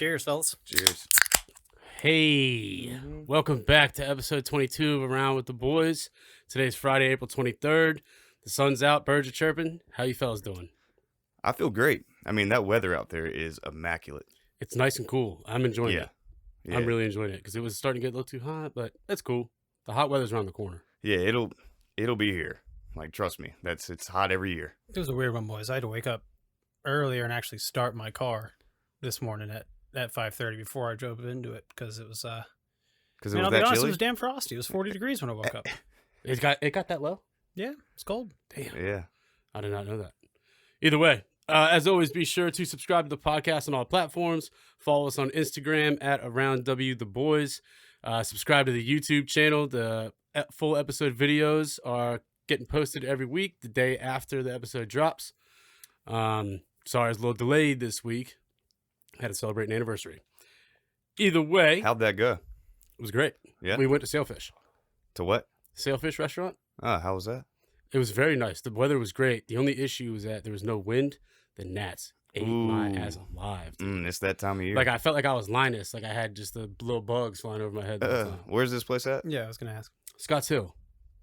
Cheers, fellas. Cheers. Hey, welcome back to episode 22 of Around with the Boys. Today's Friday, April 23rd. The sun's out, birds are chirping. How you fellas doing? I feel great. I mean, that weather out there is immaculate. It's nice and cool. I'm enjoying it. Yeah. I'm really enjoying it because it was starting to get a little too hot, but it's cool. The hot weather's around the corner. Yeah, it'll be here. Like, trust me, it's hot every year. It was a weird one, boys. I had to wake up earlier and actually start my car this morning at 5:30 before I drove into it because it was Because it man, was I'll be that honest, chilly. it was damn frosty. It was 40 degrees when I woke up. It got that low? Yeah, it's cold. Damn. Yeah. I did not know that. Either way, as always, be sure to subscribe to the podcast on all platforms. Follow us on Instagram at AroundWTheBoys. Subscribe to the YouTube channel. The full episode videos are getting posted every week, the day after the episode drops. Sorry, I was a little delayed this week. Had to celebrate an anniversary. Either way, How'd that go? it was great. Yeah. We went to Sailfish. To what? Sailfish restaurant. How was that? It was very nice. The weather was great. The only issue was that there was no wind. The gnats ate my ass alive. It's that time of year. Like, I felt like I was Linus. Like, I had just the little bugs flying over my head. the whole time. Where's this place at? Yeah, I was going to ask. Scotts Hill.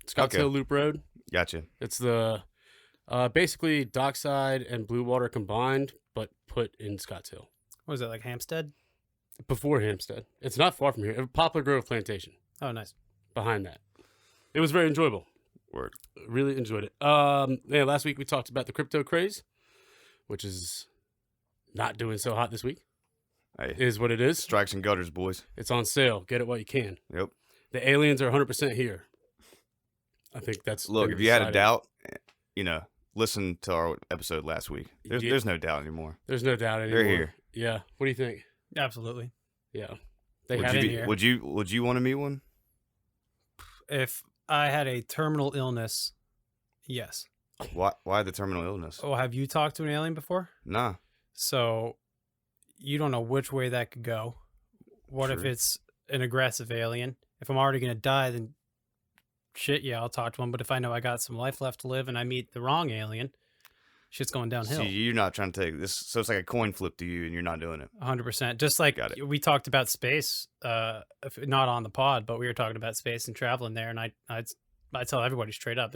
Scotts Okay. Hill Loop Road. Gotcha. It's the basically Dockside and Blue Water combined, but put in Scotts Hill. What was it, like Hampstead? Before Hampstead. It's not far from here. Poplar Grove Plantation. Oh, nice. Behind that. It was very enjoyable. Word. Really enjoyed it. Last week we talked about the crypto craze, which is not doing so hot this week. Hey, Is what it is. strikes and gutters, boys. It's on sale. Get it while you can. Yep. The aliens are 100% here. I think that's... Look, been if you had a decided. doubt, listen to our episode last week. There's no doubt anymore. There's no doubt anymore. They're here. Yeah. What do you think? Absolutely. Yeah. They Would have you it be- here. Would you want to meet one? If I had a terminal illness, yes. Why the terminal illness? Oh, have you talked to an alien before? Nah. So you don't know which way that could go. What if True. it's an aggressive alien? If I'm already going to die, then shit, yeah, I'll talk to him. But if I know I got some life left to live and I meet the wrong alien, shit's going downhill. See, you're not trying to take this, so it's like a coin flip to you, and you're not doing it. 100%. Just like Got it. we talked about space, not on the pod, but we were talking about space and traveling there. And I tell everybody straight up,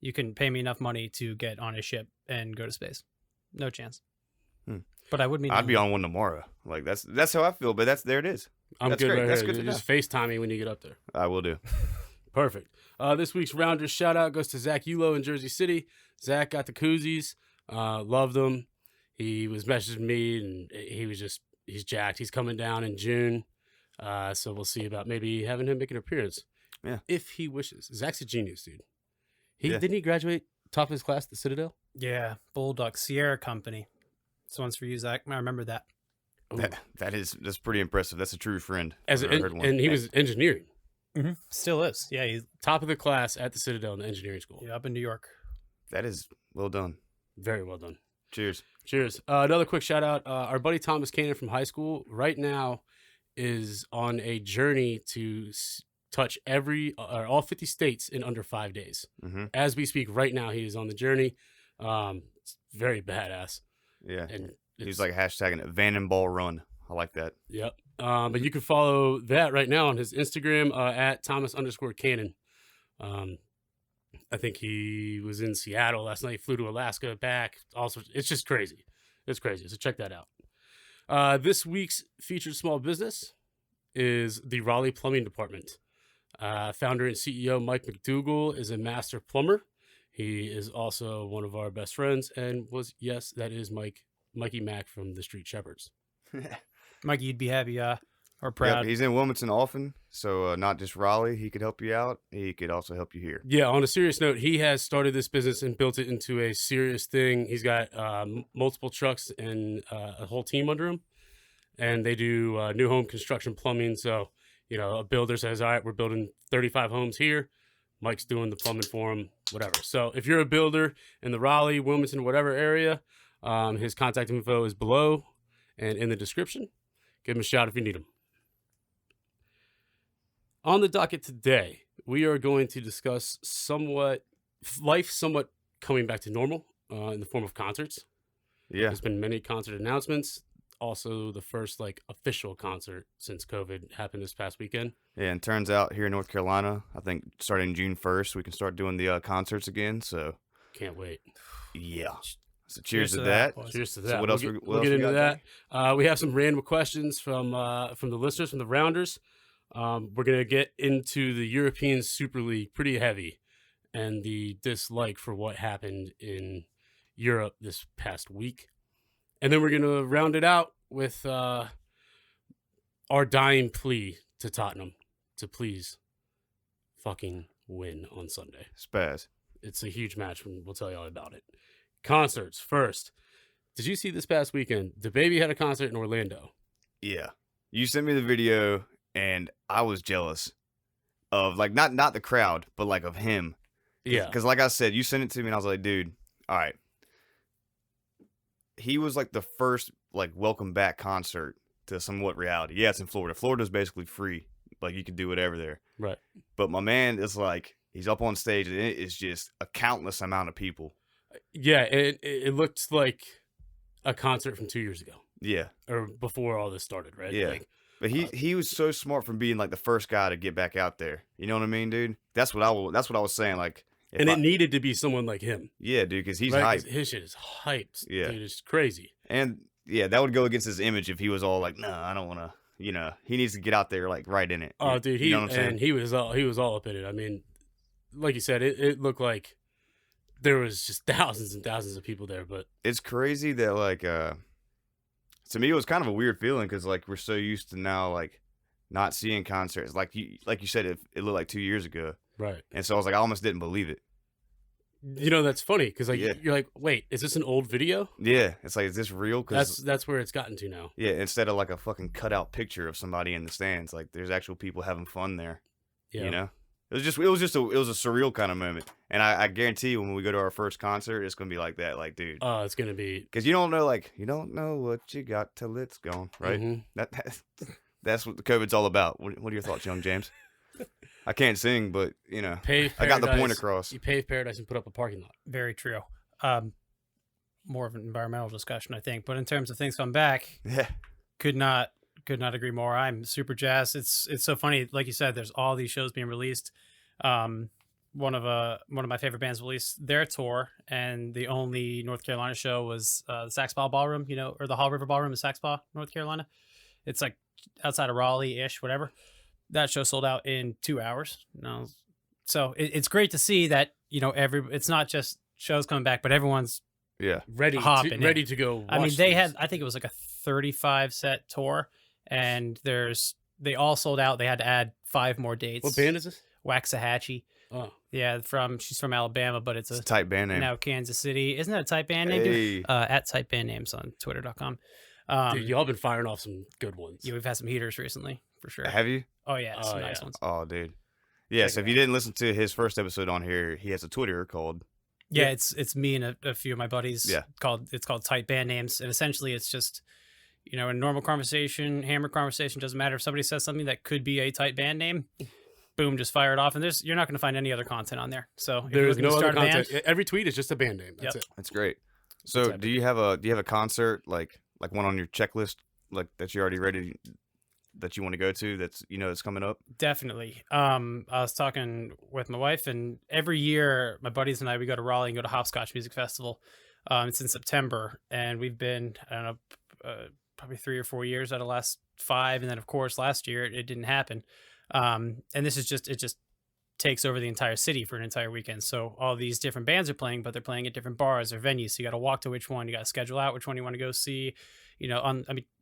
you can pay me enough money to get on a ship and go to space. No chance. But I would meet. I'd be on one tomorrow. Like that's how I feel. But there it is. I'm That's good great. right That's here. good to Just FaceTime me when you get up there. I will do. Perfect. This week's Rounders shout out goes to Zach Ulo in Jersey City. Zach got the koozies. Loved them. He was messaging me and he's jacked. He's coming down in June. So we'll see about maybe having him make an appearance. Yeah. If he wishes. Zach's a genius, dude. Yeah. Didn't he graduate top of his class at the Citadel? Yeah, Bulldog Sierra Company. This one's for you, Zach. I remember that. Ooh. That's pretty impressive. That's a true friend. As I've heard one. and he was engineering. Still is. Yeah, he's Top of the class at the Citadel in the engineering school. up in New York. That is well done. Very well done. Cheers. Cheers. Another quick shout out. Our buddy Thomas Cannon from high school right now is on a journey to touch all 50 states in under 5 days. Mm-hmm. As we speak right now, he is on the journey. It's very badass. Yeah. And He's like hashtagging it, Vannenball Run. I like that. Yep. But you can follow that right now on his Instagram at Thomas_Cannon. I think he was in Seattle last night, flew to Alaska, back. Also, it's just crazy. It's crazy. So check that out. This week's featured small business is the Raleigh Plumbing Department. Founder and CEO Mike MacDougall is a master plumber. He is also one of our best friends and that is Mikey Mac from the Street Shepherds. Mikey, you'd be happy or proud. Yep, he's in Wilmington often, so not just Raleigh. He could help you out. He could also help you here. Yeah, on a serious note, he has started this business and built it into a serious thing. He's got multiple trucks and a whole team under him, and they do new home construction plumbing. So, a builder says, all right, we're building 35 homes here. Mike's doing the plumbing for him, whatever. So if you're a builder in the Raleigh, Wilmington, whatever area, his contact info is below and in the description. Give him a shout if you need him. On the docket today, we are going to discuss life somewhat coming back to normal in the form of concerts. Yeah. There's been many concert announcements. also the first like official concert since COVID happened this past weekend. Yeah, and turns out here in North Carolina, I think starting June 1st, we can start doing the concerts again. So Can't wait. yeah. So cheers to that, that. boys. Cheers to that. So what else? We'll get into that. We have some random questions from the listeners, from the rounders. We're gonna get into the European Super League pretty heavy, and the dislike for what happened in Europe this past week, and then we're gonna round it out with our dying plea to Tottenham to please fucking win on Sunday. Spaz. It's a huge match, and we'll tell you all about it. Concerts first. Did you see this past weekend? The Baby had a concert in Orlando. Yeah. You sent me the video, and I was jealous of, like, not the crowd, but, like, of him. Yeah. Because, like I said, you sent it to me, and I was like, dude, all right. He was, like, the first, like, welcome back concert to somewhat reality. Yeah, it's in Florida. Florida's basically free. Like, you can do whatever there. Right. But my man is, like, he's up on stage, and it is just a countless amount of people. Yeah, it looked like a concert from 2 years ago. Yeah. Or before all this started, right? Yeah. Like, But he was so smart from being like the first guy to get back out there. You know what I mean, dude? That's what I was saying. Like, and it needed to be someone like him. Yeah, dude, because he's right? hyped. His shit is hyped. Yeah, dude, it's crazy. And yeah, that would go against his image if he was all like, "No, I don't want to." You know, he needs to get out there like right in it. Oh, dude, you know what I'm saying? he was all up in it. I mean, like you said, it looked like there was just thousands and thousands of people there. But it's crazy that like to me it was kind of a weird feeling because like we're so used to now like not seeing concerts like you said it looked like 2 years ago, right? And so I was like I almost didn't believe it. You know, that's funny because like Yeah. you're like, wait, is this an old video? Yeah, it's like, is this real? Cause That's where it's gotten to now. yeah, instead of like a fucking cutout picture of somebody in the stands, like there's actual people having fun there. Yeah. You know, it was a surreal kind of moment, and I guarantee you when we go to our first concert, it's gonna be like that, like dude. Oh, it's gonna be Because you don't know what you got till it's gone, right? Mhm. That's what the COVID's all about. What are your thoughts, young James? I can't sing, but you know, Pave I got the point Paradise. across. You pave paradise and put up a parking lot. Very true. More of an environmental discussion, I think. But in terms of things coming back, Yeah, could not agree more. I'm super jazzed. It's so funny, like you said. There's all these shows being released. One of my favorite bands released their tour, and the only North Carolina show was the Saxpaw Ballroom, or the Hall River Ballroom in Saxpaw, North Carolina. It's like outside of Raleigh-ish, whatever. That show sold out in 2 hours. No, so it's great to see that it's not just shows coming back, but everyone's yeah. Ready to go. I mean, watch they these. had, I think it was like a 35 set tour, and they all sold out. They had to add 5 more dates. What band is this? Waxahachie. Oh, Yeah, she's from Alabama, but it's It's a a tight band name. now Kansas City. Isn't that a type band name? Dude? Hey, At type band names on twitter.com. dude, y'all been firing off some good ones. Yeah, we've had some heaters recently for sure. have you? Oh yeah, some Oh, nice yeah. ones. Oh, dude. Yeah. So if you didn't listen to his first episode on here, he has a Twitter called. Yeah, it's me and a few of my buddies. Yeah. It's called Tight Band Names, and essentially it's just in a normal conversation, hammer conversation, doesn't matter if somebody says something that could be a tight band name, boom, just fire it off, and you're not going to find any other content on there. So if you're There's looking no to other start a content. band, Every tweet is just a band name. That's Yep. it. That's great. So Exactly. do you have a concert like one on your checklist like that you already ready that you want to go to that's it's coming up? definitely. I was talking with my wife, and every year my buddies and I, we go to Raleigh and go to Hopscotch Music Festival. It's in September, and we've been, I don't know, probably 3 or 4 years out of the last 5, and then of course last year it didn't happen. And this is it just takes over the entire city for an entire weekend. So all these different bands are playing, but they're playing at different bars or venues. So you got to walk to which one, you got to schedule out which one you want to go see.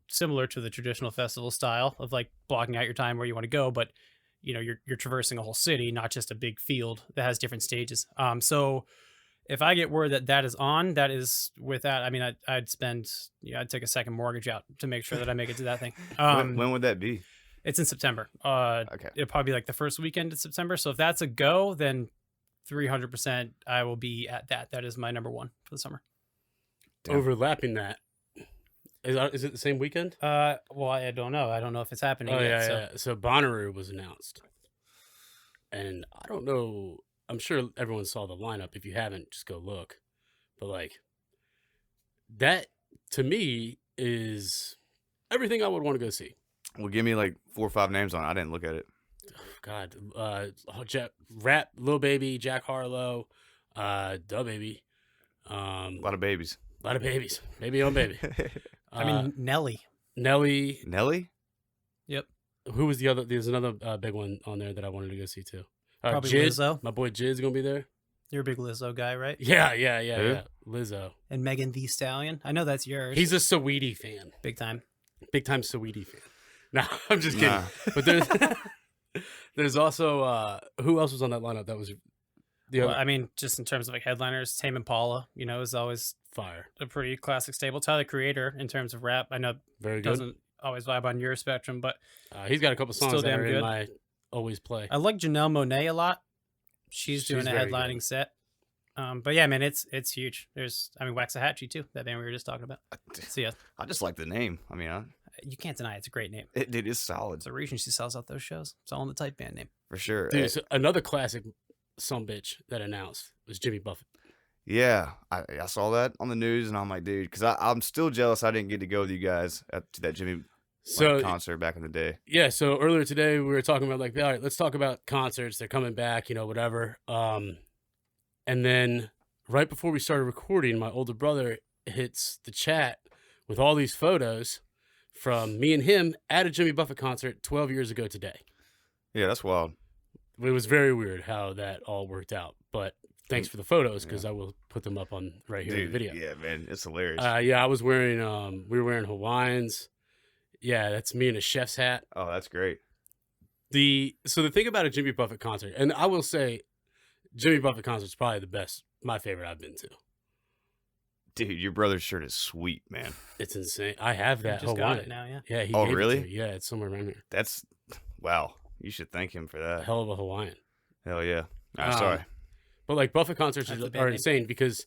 Similar to the traditional festival style of like blocking out your time where you want to go, but you're traversing a whole city, not just a big field that has different stages. So if I get word that is on, that is with that. I mean, I'd spend, I'd take a second mortgage out to make sure that I make it to that thing. When would that be? It's in September. Okay. It'll probably be like the first weekend in September. So if that's a go, then 300% I will be at that. That is my number one for the summer. Damn. Overlapping that. Is it the same weekend? Well, I don't know. I don't know if it's happening Oh yet. yeah, So yeah. So Bonnaroo was announced, and I don't know. I'm sure everyone saw the lineup. If you haven't, just go look. But like that, to me, is everything I would want to go see. Well, give me like 4 or 5 names on it. I didn't look at it. God, Rap, Lil Baby, Jack Harlow, Da Baby, A lot of babies. baby on baby. I mean, Nelly. Nelly. Nelly? Yep. Who was the other? There's another big one on there that I wanted to go see too. Probably Jid, Lizzo. my boy Jid's gonna be there. You're a big Lizzo guy, right? Yeah. Who? Lizzo. And Megan Thee Stallion. I know that's yours. He's a Saweetie fan. big time. Big time Saweetie fan. No, I'm just kidding. Nah. But there's also who else was on that lineup? That was the Well, other I mean, just in terms of like headliners, Tame Impala, is always fire. a pretty classic staple. Tyler, Creator, in terms of rap, I know Very good. doesn't always vibe on your spectrum, but He's got a couple songs Still that damn are in good. my always play. I like Janelle Monáe a lot. She's doing a very headlining good. set. But yeah, man, it's huge. There's, Waxahachie too, that band we were just talking about. So yeah, I just like the name. I mean, you can't deny it's a great name. it is solid It's a reason she sells out those shows. It's all in the type band name. for sure. Dude, so another classic sumbitch that announced was Jimmy Buffett. Yeah, I saw that on the news, and I'm like, dude, because I'm still jealous I didn't get to go with you guys to that Jimmy So concert back in the day. yeah, so earlier today we were talking about like, all right, let's talk about concerts. They're coming back, whatever. And then right before we started recording, my older brother hits the chat with all these photos from me and him at a Jimmy Buffett concert 12 years ago today. Yeah, that's wild. It was very weird how that all worked out, but thanks for the photos because I will put them up on right here in the video. Yeah, man, it's hilarious. Yeah, I was wearing, we were wearing Hawaiians. Yeah, that's me in a chef's hat. Oh, that's great. So the thing about a Jimmy Buffett concert, and I will say Jimmy Buffett concert is probably my favorite I've been to. Dude, your brother's shirt is sweet, man. It's insane. I have that Just Hawaiian. got it now, yeah. Yeah, he Oh, gave it really? to me. Yeah, it's somewhere around here. That's, wow. You should thank him for A that. hell of a Hawaiian. Hell yeah. I'm Um, sorry. But like Buffett concerts That's the band are name. insane because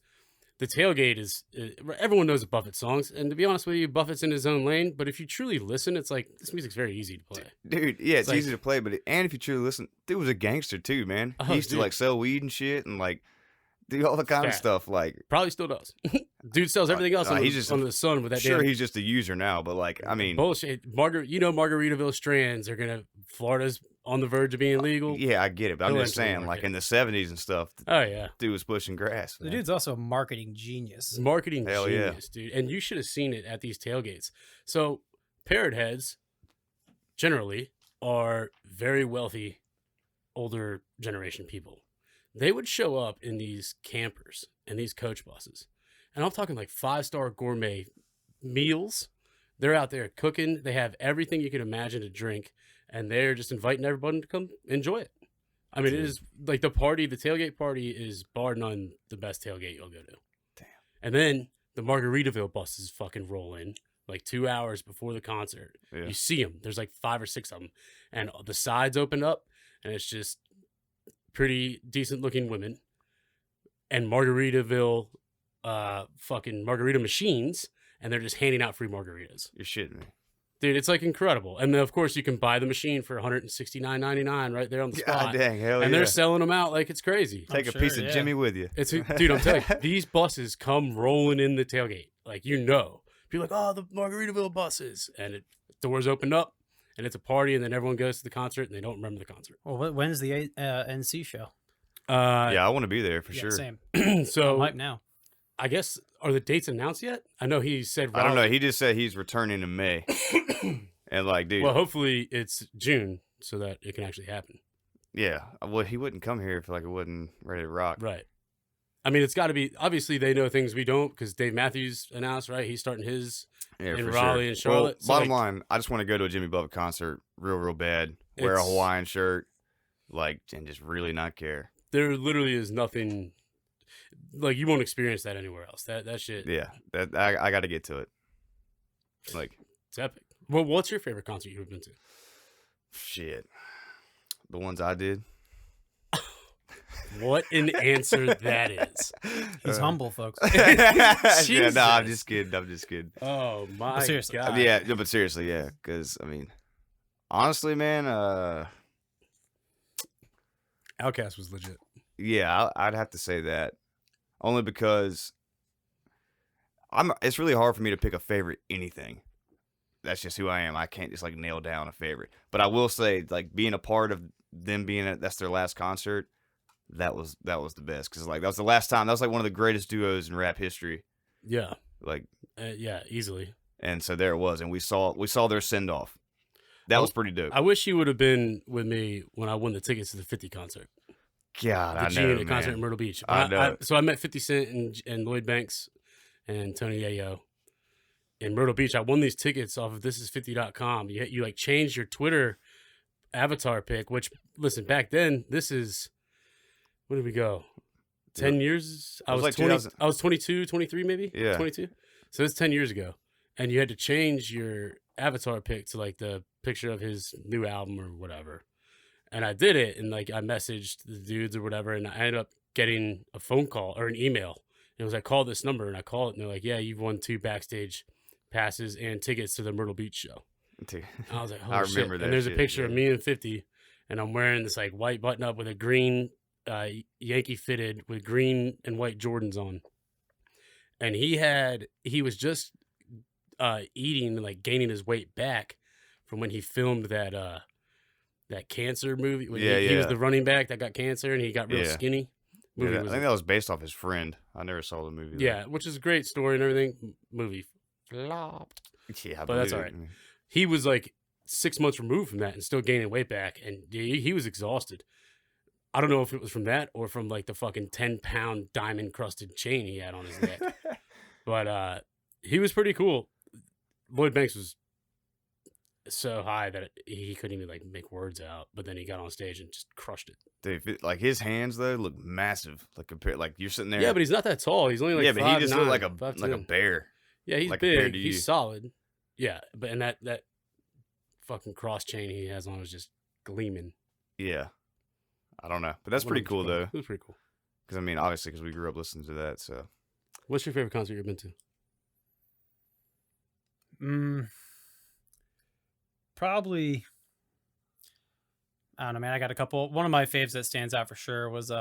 the tailgate is everyone knows Buffett songs, and to be honest with you, Buffett's in his own lane. But if you truly listen, it's like this music's very easy to play. Dude, yeah, it's like- easy to play, but and if you truly listen, dude was a gangster too, man. Oh, He used to dude. like sell weed and shit and like do all the kind of Fact. stuff. Like, Probably still does. Dude sells everything else he's just under the sun with that sure, damn he's just a user now, but like, I mean, bullshit. Margaritaville strands are gonna. Florida's on the verge of being legal. yeah, I get it, but I'm He'll just enter the saying, like market. in the '70s and stuff, the Oh yeah, dude was pushing grass. The man. dude's also a marketing genius. marketing Hell yeah. genius, dude. And you should have seen it at these tailgates. So parrot heads generally are very wealthy, older generation people. They would show up in these campers and these coach buses. And I'm talking like 5-star gourmet meals. They're out there cooking. They have everything you can imagine to drink. And they're just inviting everybody to come enjoy it. I mean, it is like the tailgate party is bar none the best tailgate you'll go to. Damn. And then the Margaritaville buses fucking roll in like 2 hours before the concert. Yeah. You see them. There's like 5 or 6 of them. And the sides open up and it's just pretty decent looking women and Margaritaville fucking margarita machines. And they're just handing out free margaritas. You're shitting me. Dude, it's like incredible. And then, of course, you can buy the machine for $169.99 right there on the spot. God dang, hell And yeah. they're selling them out like it's crazy. Take I'm a piece sure, of yeah. Jimmy with you. Dude, I'm telling you, these buses come rolling in the tailgate. Like, People are like, oh, the Margaritaville buses. And doors open up, and it's a party, and then everyone goes to the concert, and they don't remember the concert. Well, when's the NC show? Yeah, I want to be there for Yeah, sure. same. So, I'm hyped now. I guess, are the dates announced yet? I know he said I don't know. Raleigh. He just said he's returning in May, and like, dude, Well, hopefully it's June so that it can actually happen. yeah. Well, he wouldn't come here if like it wasn't ready to rock. Right. I mean, it's got to be. Obviously, they know things we don't because Dave Matthews announced, right? He's starting his Yeah, in for Raleigh and sure. Well, Charlotte. So, bottom like, line, I just want to go to a Jimmy Buffett concert real bad. Wear a It's- Hawaiian shirt, like, and just really not care. there literally is nothing. Like, you won't experience that anywhere else. That shit. Yeah, that I got to get to it. Like, It's epic. Well, what's your favorite concert you've been to? shit. The ones I did. What an answer that is. He's humble, folks. Yeah, Jesus. no, I'm just kidding. Oh my seriously. god. Yeah, no, but seriously, yeah. Because I mean, honestly, man, Outcast was legit. yeah, I'd have to say that. Only because it's really hard for me to pick a favorite anything. that's just who I am. I can't just like nail down a favorite. But I will say, like being a part of them that's their last concert. That was the best because like that was the last time. That was like one of the greatest duos in rap history. Yeah. Like Yeah, easily. And so there it was, and we saw their send off. That was pretty dope. I wish he would have been with me when I won the tickets to the 50 concert. God, I The know, G-Unit concert in Myrtle Beach. I know. So I met 50 Cent and Lloyd Banks and Tony Yayo in Myrtle Beach. I won these tickets off of thisis50.com. You like changed your Twitter avatar pic, which listen, back then, this is, where did we go? 10 years? I was like 20, I was 22, 23 maybe? Yeah. 22. So it's 10 years ago. And you had to change your avatar pic to like the picture of his new album or whatever. And I did it, and like I messaged the dudes or whatever, and I ended up getting a phone call or an email. It was like, call this number, and I call it, and they're like, yeah, you've won 2 backstage passes and tickets to the Myrtle Beach show. And I was like, holy I shit. remember that. And there's shit, a picture of me and 50, and I'm wearing this like white button up with a green Yankee fitted with green and white Jordans on. And he was just eating and like gaining his weight back from when he filmed that cancer movie. He was the running back that got cancer and he got real skinny. I think that was based off his friend. I never saw the movie. Yeah, which is a great story and everything. Movie flopped. Yeah, but that's all right. He was like 6 months removed from that and still gaining weight back, and he was exhausted. I don't know if it was from that or from like the fucking 10-pound diamond crusted chain he had on his neck. But he was pretty cool. Lloyd Banks was so high that he couldn't even like make words out, but then he got on stage and just crushed it. Dude, like his hands though look massive. Like compared, like you're sitting there. Yeah, but he's not that tall. He's only like 5'9", but he just looked like a bear. Yeah, he's like big. He's solid. Yeah, but and that fucking cross chain he has on is just gleaming. Yeah, I don't know, but that's pretty cool though. It was pretty cool. Because I mean, obviously, because we grew up listening to that. So, what's your favorite concert you've been to? Probably, I don't know, man. I got a couple. One of my faves that stands out for sure was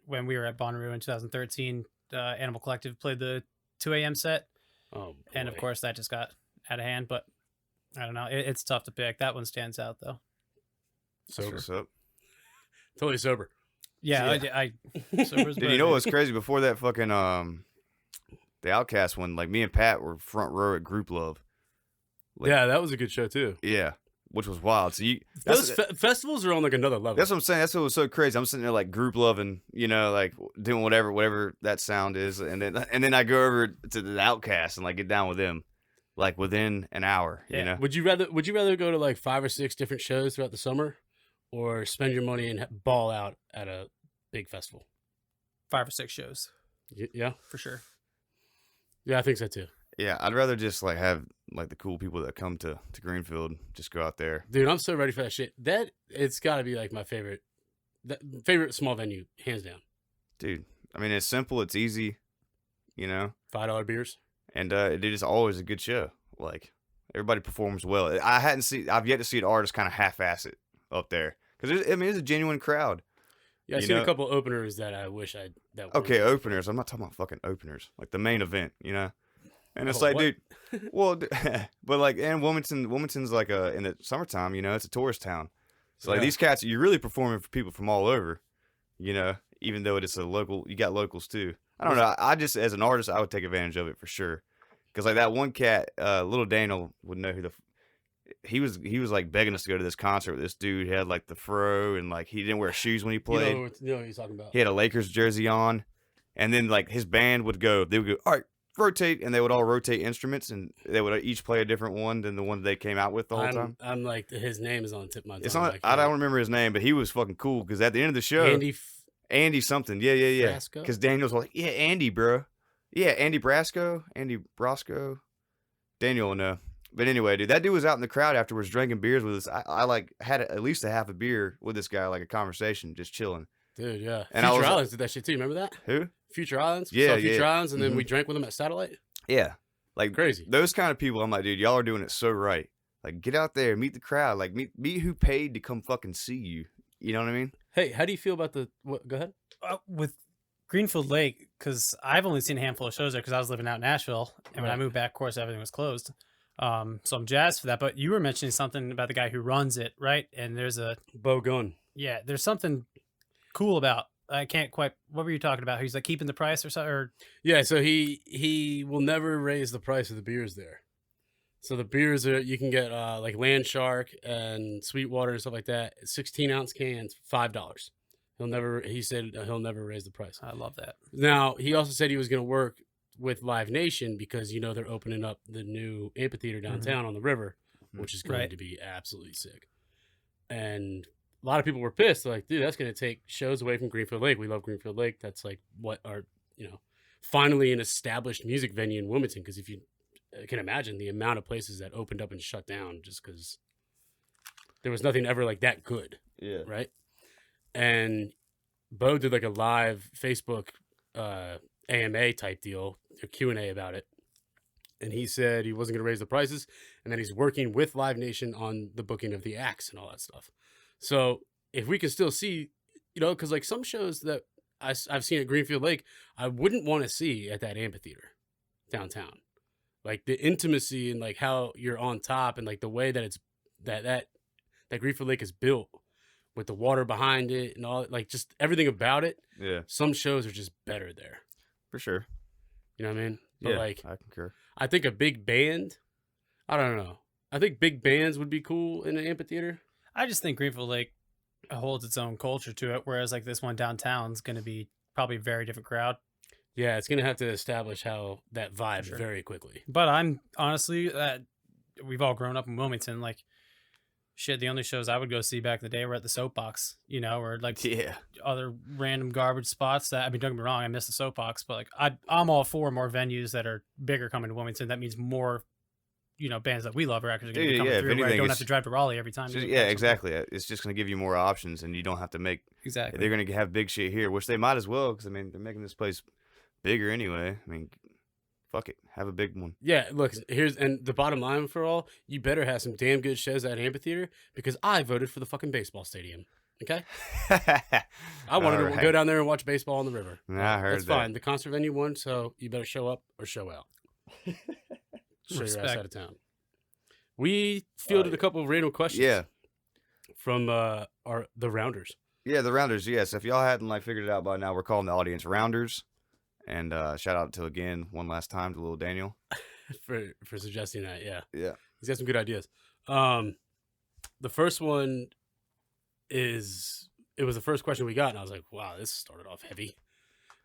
when we were at Bonnaroo in 2013. Animal Collective played the 2 a.m. set. Oh, boy. And of course that just got out of hand. But I don't know. It's tough to pick. That one stands out though. Sober. What's up? Totally sober. Yeah, I sober's Dude, you know what's crazy? Before that fucking the Outcast one, like me and Pat were front row at Group Love. Like, yeah, that was a good show too. Yeah, which was wild. So those festivals are on like another level. That's what I'm saying. That's what was so crazy. I'm sitting there like Group Loving, you know, like doing whatever that sound is, and then I go over to the Outcast and like get down with them, like within an hour. Yeah. You know. Would you rather go to like 5 or 6 different shows throughout the summer, or spend your money and ball out at a big festival? 5 or 6 shows. Yeah, for sure. Yeah, I think so too. Yeah, I'd rather just like have like the cool people that come to Greenfield just go out there. Dude, I'm so ready for that shit. It's got to be like my favorite small venue, hands down. Dude, I mean, it's simple, it's easy, you know. $5 beers. And it is always a good show. Like everybody performs well. I've yet to see an artist kind of half-ass it up there because it's a genuine crowd. Yeah, I've seen a couple openers that I wish Okay, openers. I'm not talking about fucking openers. Like the main event, you know. And it's like, what? dude, well, but like, and Wilmington's like in the summertime, you know, it's a tourist town. So like these cats, you're really performing for people from all over, you know, even though it's a local, you got locals too. I don't know. I just, as an artist, I would take advantage of it for sure. Cause like that one cat, little Daniel would know who he was like begging us to go to this concert with this dude. He had like the fro and like he didn't wear shoes when he played. You know what he's talking about. He had a Lakers jersey on. And then like his band would go, all right, rotate, and they would all rotate instruments, and they would each play a different one than the one they came out with the whole time. I'm like, his name is on the tip of my tongue. It's not. I don't remember his name, but he was fucking cool because at the end of the show, Andy something, yeah. Because Daniel's like, yeah, Andy, bro, yeah, Andy Brasco, Daniel will know. But anyway, dude, that dude was out in the crowd afterwards drinking beers with us. I like had at least a half a beer with this guy, like a conversation, just chilling. Dude, yeah. And Future Islands did that shit too. Remember that? Who? Future Islands. Yeah, Future Islands, and then we drank with them at Satellite. Yeah, like crazy. Those kind of people, I'm like, dude, y'all are doing it so right. Like, get out there, meet the crowd, like meet who paid to come fucking see you. You know what I mean? Hey, how do you feel about the? What? Go ahead. With Greenfield Lake, because I've only seen a handful of shows there because I was living out in Nashville, and when I moved back, of course, everything was closed. So I'm jazzed for that. But you were mentioning something about the guy who runs it, right? And there's there's something cool about. I can't quite. What were you talking about? He's like keeping the price or something? Or Yeah, so he will never raise the price of the beers there. So the beers you can get like Land Shark and Sweetwater and stuff like that. 16-ounce cans, $5. He said he'll never raise the price. I love that. Now, he also said he was going to work with Live Nation because, they're opening up the new amphitheater downtown on the river, which is going to be absolutely sick. And a lot of people were pissed. They're like, dude, that's going to take shows away from Greenfield Lake. We love Greenfield Lake. That's like what our, finally an established music venue in Wilmington. Because if you can imagine the amount of places that opened up and shut down just because there was nothing ever like that good. Yeah. Right. And Bo did like a live Facebook AMA type deal, a Q&A about it. And he said he wasn't going to raise the prices and that he's working with Live Nation on the booking of the acts and all that stuff. So if we can still see, because like some shows that I've seen at Greenfield Lake, I wouldn't want to see at that amphitheater downtown. Like the intimacy and like how you're on top and like the way that it's that Greenfield Lake is built with the water behind it and all, like just everything about it. Yeah. Some shows are just better there. For sure. You know what I mean? But Yeah, like, I concur. I think a big band, I don't know. I think big bands would be cool in an amphitheater. I just think Greenfield Lake holds its own culture to it, whereas like this one downtown is going to be probably a very different crowd. Yeah, it's going to have to establish how that vibe very quickly. But I'm honestly, we've all grown up in Wilmington. Like, shit, the only shows I would go see back in the day were at the Soapbox, or like other random garbage spots. That, I mean, don't get me wrong, I miss the Soapbox, but like I'm all for more venues that are bigger coming to Wilmington. That means more, bands that we love are actually going to be coming through. Where I don't have to drive to Raleigh every time. Exactly. It's just going to give you more options, and you don't have to make. Exactly. They're going to have big shit here, which they might as well, because I mean they're making this place bigger anyway. I mean, fuck it, have a big one. Yeah, look, and the bottom line for all, you better have some damn good shows at amphitheater because I voted for the fucking baseball stadium. Okay, I wanted to go down there and watch baseball on the river. I heard that's fine. The concert venue won, so you better show up or show out. Show your ass out of town. We fielded a couple of random questions. Yeah, from the Rounders. Yeah, the Rounders. Yeah, so if y'all hadn't figured it out by now, we're calling the audience Rounders. And shout out to again one last time to little Daniel for suggesting that. Yeah, he's got some good ideas. The first one it was the first question we got, and I was like, wow, this started off heavy.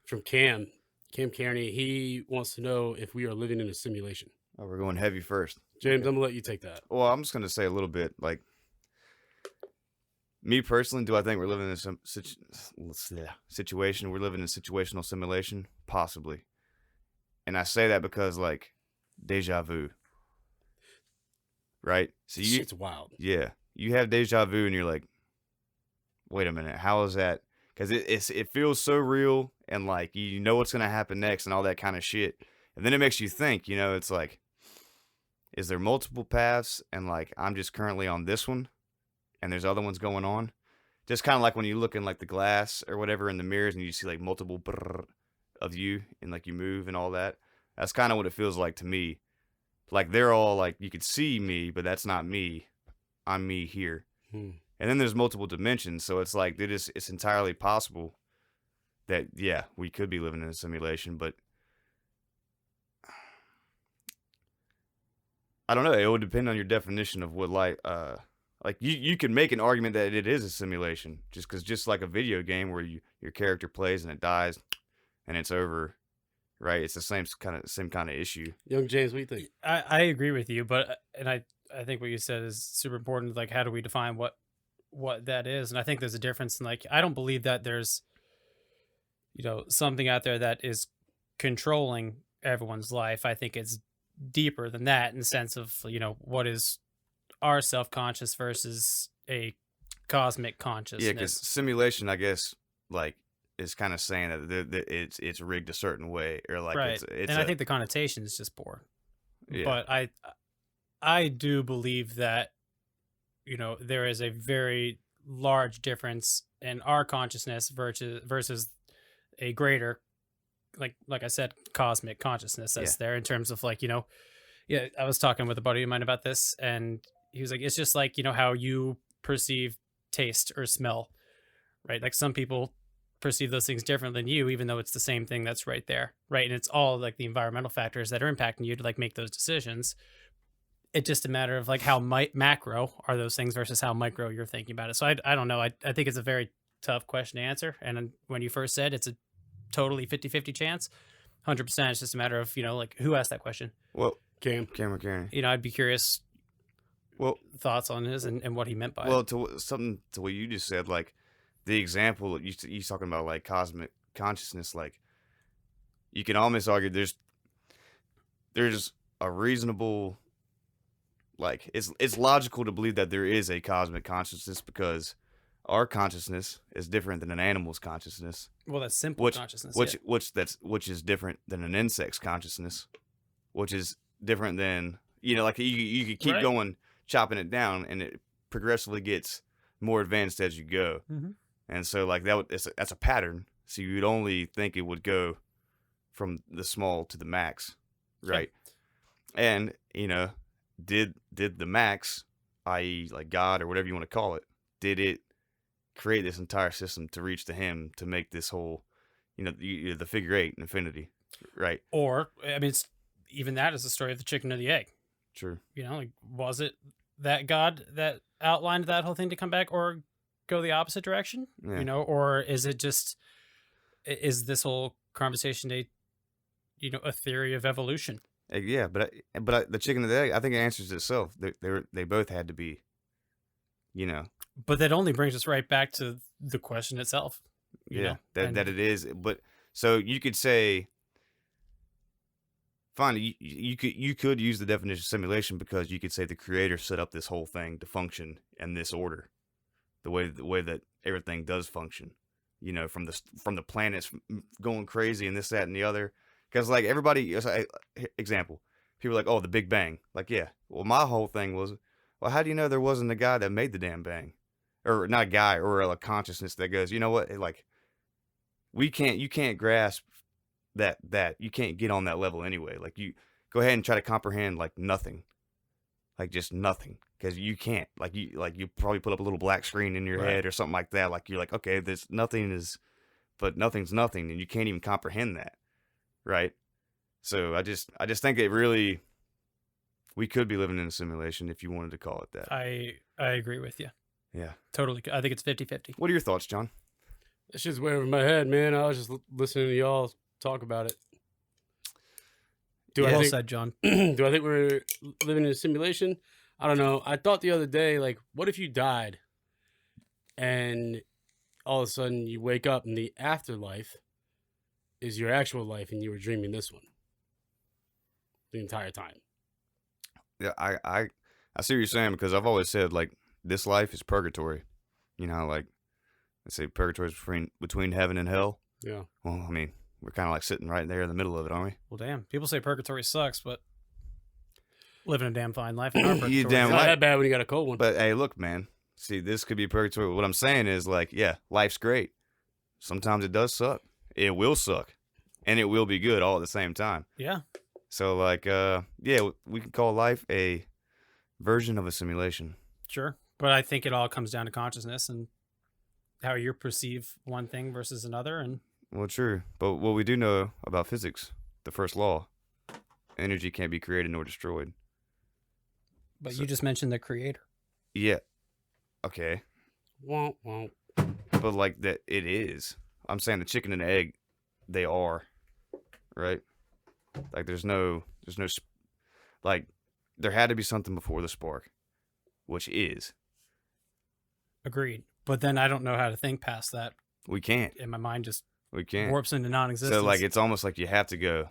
From Cam Kearney, he wants to know if we are living in a simulation. Oh, we're going heavy first. James, I'm gonna let you take that. Well, I'm just gonna say a little bit. Like me personally, do I think we're living in some situation? We're living in situational simulation, possibly. And I say that because deja vu, right? So Shit's wild. Yeah, you have deja vu, and you're like, wait a minute, how is that? Because it feels so real, and you know what's gonna happen next, and all that kind of shit. And then it makes you think, it's like, is there multiple paths? And I'm just currently on this one, and there's other ones going on. Just kind of like when you look in the glass or whatever in the mirrors, and you see multiple of you, and you move and all that. That's kind of what it feels like to me. They're all you could see me, but that's not me. I'm me here. And then there's multiple dimensions, so it's it's entirely possible that we could be living in a simulation, but I don't know. It would depend on your definition of what you could make an argument that it is a simulation, just like a video game where your character plays and it dies and it's over, right? It's the same kind of issue. Young James, what do you think? I agree with you, but I think what you said is super important. How do we define what that is? And I think there's a difference in I don't believe that there's something out there that is controlling everyone's life. I think it's deeper than that in the sense of what is our self-conscious versus a cosmic consciousness. Yeah, because simulation, I guess, is kind of saying that it's rigged a certain way, or right. It's and I think the connotation is just poor. Yeah. But I do believe that there is a very large difference in our consciousness versus a greater, like I said, cosmic consciousness that's there in terms of Yeah, I was talking with a buddy of mine about this, and he was like, it's just like, how you perceive taste or smell, right? Like some people perceive those things different than you, even though it's the same thing that's right there, right? And it's all like the environmental factors that are impacting you to like make those decisions. It's just a matter of like how macro are those things versus how micro you're thinking about it. So I don't know. I think it's a very tough question to answer. And when you first said it's a totally 50-50 chance, 100%, it's just a matter of, like who asked that question? Well, Cam. Cameron Carney. I'd be curious. Well, thoughts on his and what he meant by well, it. to what you just said, like the example you talking about, like cosmic consciousness, like you can almost argue there's a reasonable, like it's logical to believe that there is a cosmic consciousness because our consciousness is different than an animal's consciousness. Well, that's simple consciousness. Which is different than an insect's consciousness, which is different than like you could keep going, chopping it down, and it progressively gets more advanced as you go. Mm-hmm. And so like that's a pattern. So you'd only think it would go from the small to the max, right? Yeah. And did the max, i.e. like God or whatever you want to call it, did it create this entire system to reach to him to make this whole, the figure 8 infinity, right? Or I mean, even that is the story of the chicken or the egg. True. Like was it that God that outlined that whole thing to come back, or go the opposite direction? Yeah. Or is this whole conversation a theory of evolution? Yeah, but the chicken and the egg, I think it answers itself. They both had to be, But that only brings us right back to the question itself. That it is. But so you could say, fine, you could use the definition of simulation because you could say the creator set up this whole thing to function in this order, the way that everything does function. From the planets going crazy and this, that, and the other. Because like everybody, example, people are like, oh, the Big Bang. Like, yeah. Well, my whole thing was, well, how do you know there wasn't a guy that made the damn bang, or not a guy, or a consciousness that goes, you know what, like, you can't grasp that you can't get on that level anyway. Like, you go ahead and try to comprehend like nothing, like just nothing, because you can't. Like you probably put up a little black screen in your head or something like that. Like you're like, okay, this nothing is, but nothing's nothing, and you can't even comprehend that. Right. So I just think it really, we could be living in a simulation if you wanted to call it that. I agree with you. Yeah. Totally. I think it's 50-50. What are your thoughts, John? It's just way over my head, man. I was just listening to y'all talk about it. Well said, John. Do I think we're living in a simulation? I don't know. I thought the other day, like, what if you died and all of a sudden you wake up and the afterlife is your actual life and you were dreaming this one the entire time? Yeah, I see what you're saying, because I've always said, like, this life is purgatory. Like, they say purgatory is between heaven and hell. Yeah. Well, I mean, we're kind of like sitting right there in the middle of it, aren't we? Well, damn. People say purgatory sucks, but living a damn fine life in our purgatory. You damn It's not that bad when you got a cold one. But hey, look, man. See, this could be purgatory. What I'm saying is, like, yeah, life's great. Sometimes it does suck. It will suck, and it will be good all at the same time. Yeah. So, like, yeah, we can call life a version of a simulation. Sure. But I think it all comes down to consciousness and how you perceive one thing versus another. And well, true. But what we do know about physics, the first law, energy can't be created nor destroyed. But you just mentioned the creator. Yeah. Okay. Won't. But like that, it is. I'm saying the chicken and the egg, they are, right? Like there's no, like there had to be something before the spark, which is. Agreed. But then I don't know how to think past that. We can't. And my mind just We can't. warps into non-existence. So like it's almost like you have to go,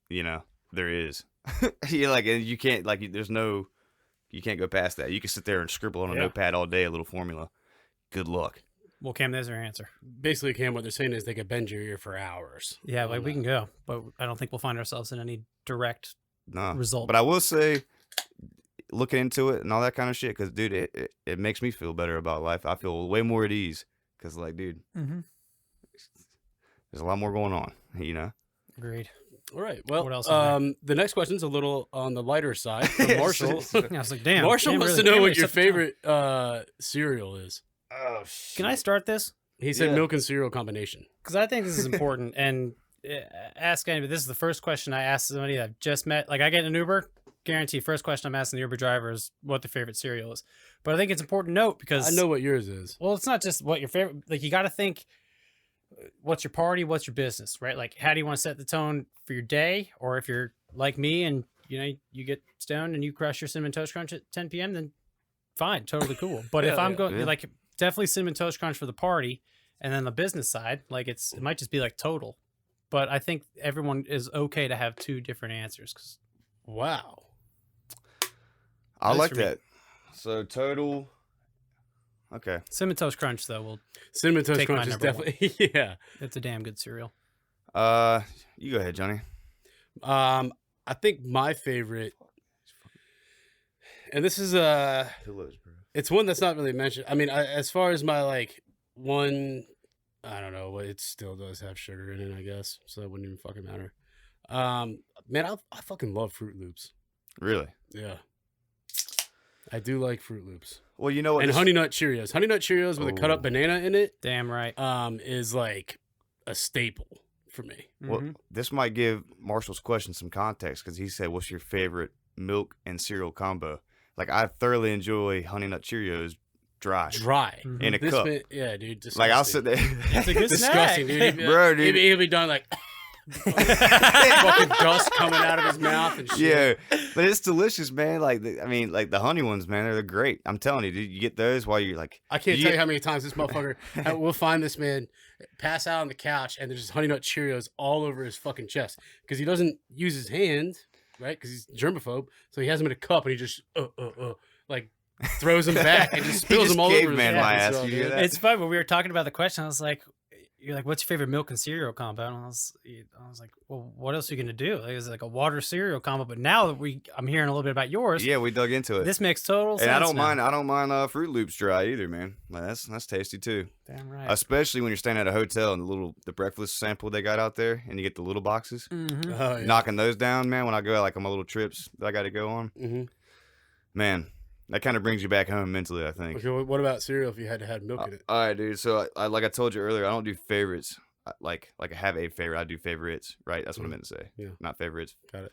there is. You're like, and you can't, like, you can't go past that. You can sit there and scribble on a notepad all day, a little formula. Good luck. Well, Cam, there's our answer. Basically, Cam, what they're saying is they could bend your ear for hours. Yeah, like we can go, but I don't think we'll find ourselves in any direct result. But I will say, looking into it and all that kind of shit, because, dude, it makes me feel better about life. I feel way more at ease because, like, dude, there's a lot more going on, Agreed. All right. Well, What else is the next question's a little on the lighter side from Marshall. Yeah, I was like, damn. Marshall damn, wants really- to know damn, what really your set the tone. favorite cereal is. Oh shit. Can I start this? He said Yeah. milk and cereal combination. Because I think this is important. And ask anybody. This is the first question I asked somebody that I've just met. Like, I get in an Uber, guarantee first question I'm asking the Uber driver is what their favorite cereal is. But I think it's important to note because I know what yours is. well, it's not just what your favorite. Like, you got to think, what's your party, what's your business, right? Like, how do you want to set the tone for your day? Or if you're like me and you get stoned and you crush your cinnamon toast crunch at 10 p.m., then fine, totally cool. But if Yeah, I'm yeah. going Yeah. like definitely cinnamon toast crunch for the party, and then the business side, like it might just be like total. But I think everyone is okay to have two different answers. 'Cause Wow. I That's like for me. that. So total. Okay. cinnamon toast crunch though, Cinnamon Toast Take my Crunch is number one. definitely, yeah. it's a damn good cereal. You go ahead, Johnny. I think my favorite, and this is Pillows, bro. it's one that's not really mentioned. I mean, as far as my like one, I don't know, it still does have sugar in it, I guess, so that wouldn't even fucking matter. Man, I fucking love Fruit Loops. Really? Yeah, I do like Fruit Loops Well, you know what? and this- Honey Nut Cheerios. Honey Nut Cheerios with a cut Oh. up banana in it, Damn right. is like a staple for me. Well, Mhm. this might give Marshall's question some context because he said, "What's your favorite milk and cereal combo?" Like, I thoroughly enjoy Honey Nut Cheerios dry Dry Mhm. in a This cup. man- yeah, dude. Disgusting. Like, I'll sit there. It's a good Disgusting, snack. dude. He'd be, Bro, dude. He'll be done like fucking dust coming out of his mouth and shit. Yeah, but it's delicious, man. Like, like the honey ones, man, they're great. I'm telling you, dude, you get those while you're like, I can't You tell get- you how many times this motherfucker we'll find this man pass out on the couch and there's just Honey Nut Cheerios all over his fucking chest because he doesn't use his hand, right? Because he's germaphobe, so he has them in a cup and he just like throws them back and just He spills just them all over his caveman fucking my ass, self, you hear dude. that? It's fun when we were talking about the question. I was like, "You're like, what's your favorite milk and cereal combo?" And I was like, "Well, what else are you gonna do?" Like, it's like a water cereal combo. But now that I'm hearing a little bit about yours, yeah, we dug into it. this makes total sense. And I don't now. mind. I don't mind Fruit Loops dry either, man. Like, that's tasty too. Damn right. Especially when you're staying at a hotel and the breakfast sample they got out there, and you get the little boxes. Mhm. Oh, yeah. Knocking those down, man. When I go like on my little trips that I got to go on, Mhm. man, that kind of brings you back home mentally. I think. Okay, what about cereal if you had to have milk in it? All right, dude. So I like I told you earlier, I don't do favorites. Like I have a favorite. I do favorites. Right. That's what I meant to say. Yeah. Not favorites. Got it.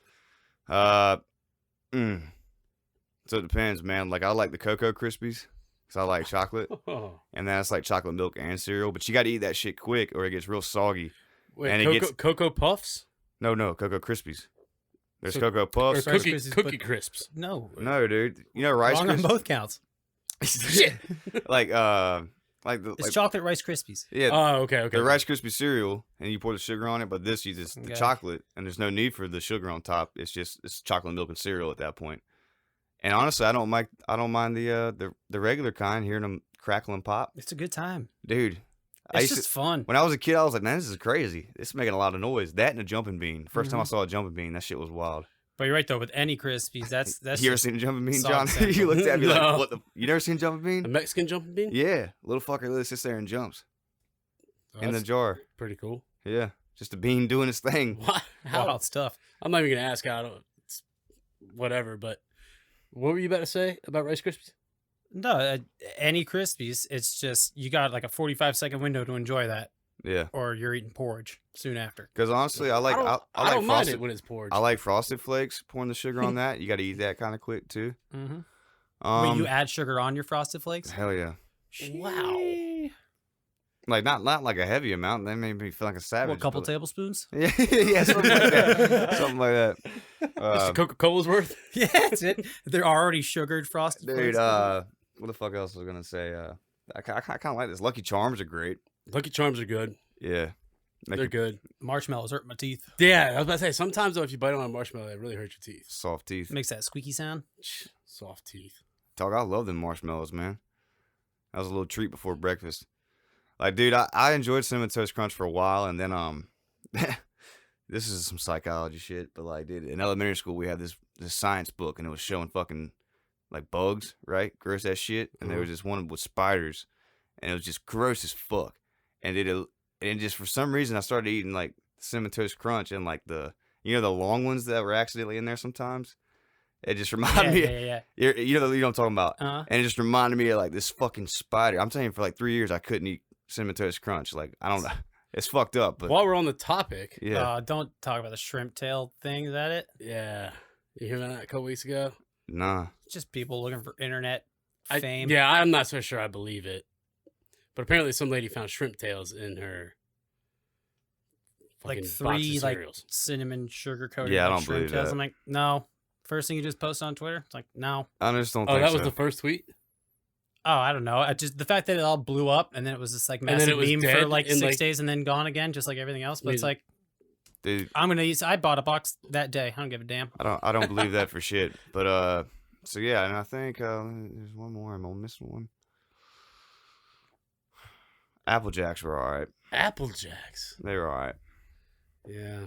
So it depends, man. Like, I like the Cocoa Krispies because I like chocolate, Oh. and then it's like chocolate milk and cereal. But you got to eat that shit quick, or it gets real soggy. Wait, And it Cocoa, gets- Cocoa Puffs No, Cocoa Krispies. There's So- Cocoa or Puffs. Rice cookie Krispies, Cookie but- Crisps? No, No, dude. You know Rice wrong on Krispies. both counts. Shit. like the It's chocolate Rice Krispies. yeah. Oh, okay. The Rice Krispie cereal, and you pour the sugar on it, but this you just the Okay. chocolate, and there's no need for the sugar on top. It's chocolate milk and cereal at that point. And honestly, I don't mind the regular kind, hearing them crackle and pop, It's a good time. dude. I It's used just to, fun. when I was a kid, I was like, man, this is crazy. This is making a lot of noise. That and a jumping bean. First time I Mhm. saw a jumping bean, that shit was wild. But you're right though. With any Krispies, that's You ever just- seen a jumping bean, salt John? sample. You looked at me No. like, what the? You never seen a jumping A bean? Mexican jumping bean? Yeah, little fucker literally sits there and jumps Oh, in the that's jar. pretty cool. Yeah, just a bean doing its thing. What? How? wild stuff. I'm not even gonna ask how. It's whatever. But what were you about to say about Rice Krispies? No, any Krispies. It's just you got like a 45-second window to enjoy that, Yeah, or you're eating porridge soon after. because honestly, I like I I like don't mind frosted. it when it's porridge. I like frosted flakes. Pouring the sugar on that, you got to eat that kind of quick too. Mm-hmm. Wait, you add sugar on your Frosted Flakes? Hell yeah, Wow. Sheesh. like not like a heavy amount. That made me feel like a savage. What, a couple but- tablespoons? Yeah, yeah, something like that. Something like that. Just Coca Cola's worth. Yeah, that's it. They're already sugared Frosted Dude, Flakes. what the fuck else was I gonna say? I kind of like this. Lucky Charms are great. Lucky Charms are good. Yeah, They're good. Marshmallows hurt my teeth. Yeah, I was about to say sometimes though, if you bite on a marshmallow, it really hurts your teeth. soft teeth. Makes that squeaky sound. Soft teeth. Dog, I love them marshmallows, man. That was a little treat before breakfast. Like, dude, I enjoyed Cinnamon Toast Crunch for a while, and then this is some psychology shit, but like, dude, in elementary school we had this science book, and it was showing fucking like bugs, right? Gross as shit, and there was this one with spiders, and it was just gross as fuck. And just for some reason I started eating like Cinnamon Toast Crunch and like You know the long ones that were accidentally in there sometimes. It just reminded me. Yeah. You know what I'm talking about. Uh-huh. And it just reminded me of like this fucking spider. I'm telling you, for like 3 years I couldn't eat Cinnamon Toast Crunch. Like I don't know, it's fucked up. But While we're on the topic, yeah, Don't talk about the shrimp tail thing. Is that it? yeah, you hear that a couple weeks ago? nah. It's just people looking for internet fame. Yeah, I'm not so sure I believe it. But apparently some lady found shrimp tails in her Like fucking box three of like cereals. cinnamon sugar coated. Yeah, I like, don't shrimp believe tails. that. I'm like, no. First thing you just post on Twitter. It's like, no. I just don't Oh, think that so. was the first tweet? Oh, I don't know. I just the fact that it all blew up and then it was this like then massive it was meme for dead like in, 6 like- days and then gone again, just like everything else. But it's mean- like Dude, I'm gonna use. I bought a box that day. I don't give a damn. I don't believe that for shit. But so yeah, and I think there's one more. I'm missing one. Apple Jacks were all right. Apple Jacks. They were all right. Yeah.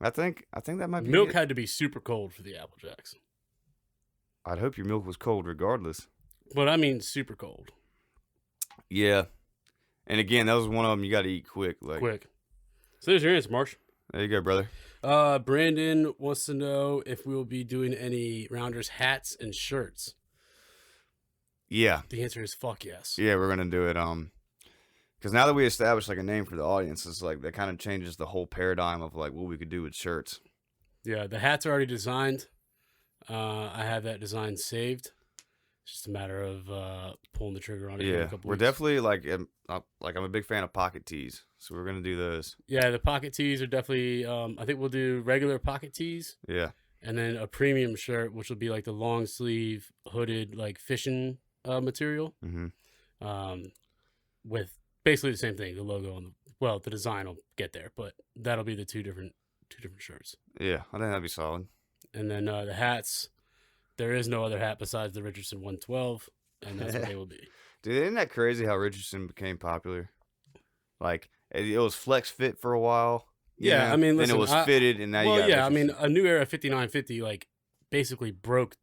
I think that might be Milk it. had to be super cold for the Apple Jacks. I'd hope your milk was cold regardless. But I mean super cold. Yeah. And again, that was one of them you got to eat quick. Like, Quick. So there's your answer, Marsh. there you go, brother. Brandon wants to know if we will be doing any Rounders hats and shirts. Yeah. The answer is fuck yes. Yeah, we're gonna do it. Because now that we established like a name for the audience, it's like that kind of changes the whole paradigm of like what we could do with shirts. Yeah, the hats are already designed. I have that design saved. It's just a matter of pulling the trigger on it. In a Yeah, couple we're weeks. definitely like I'm a big fan of pocket tees, so we're gonna do those. Yeah, the pocket tees are definitely. I think we'll do regular pocket tees Yeah, and then a premium shirt, which will be like the long sleeve hooded like fishing material. With basically the same thing, the logo on the design will get there, but that'll be the two different shirts. yeah, I think that'd be solid. And then the hats, there is no other hat besides the Richardson 112, and that's what they will be. Dude, isn't that crazy how Richardson became popular? Like it was flex fit for a while. you Yeah, know, I mean, then it listen, was fitted, and now you got. yeah, I Richardson. mean, a New Era 5950 like basically broke.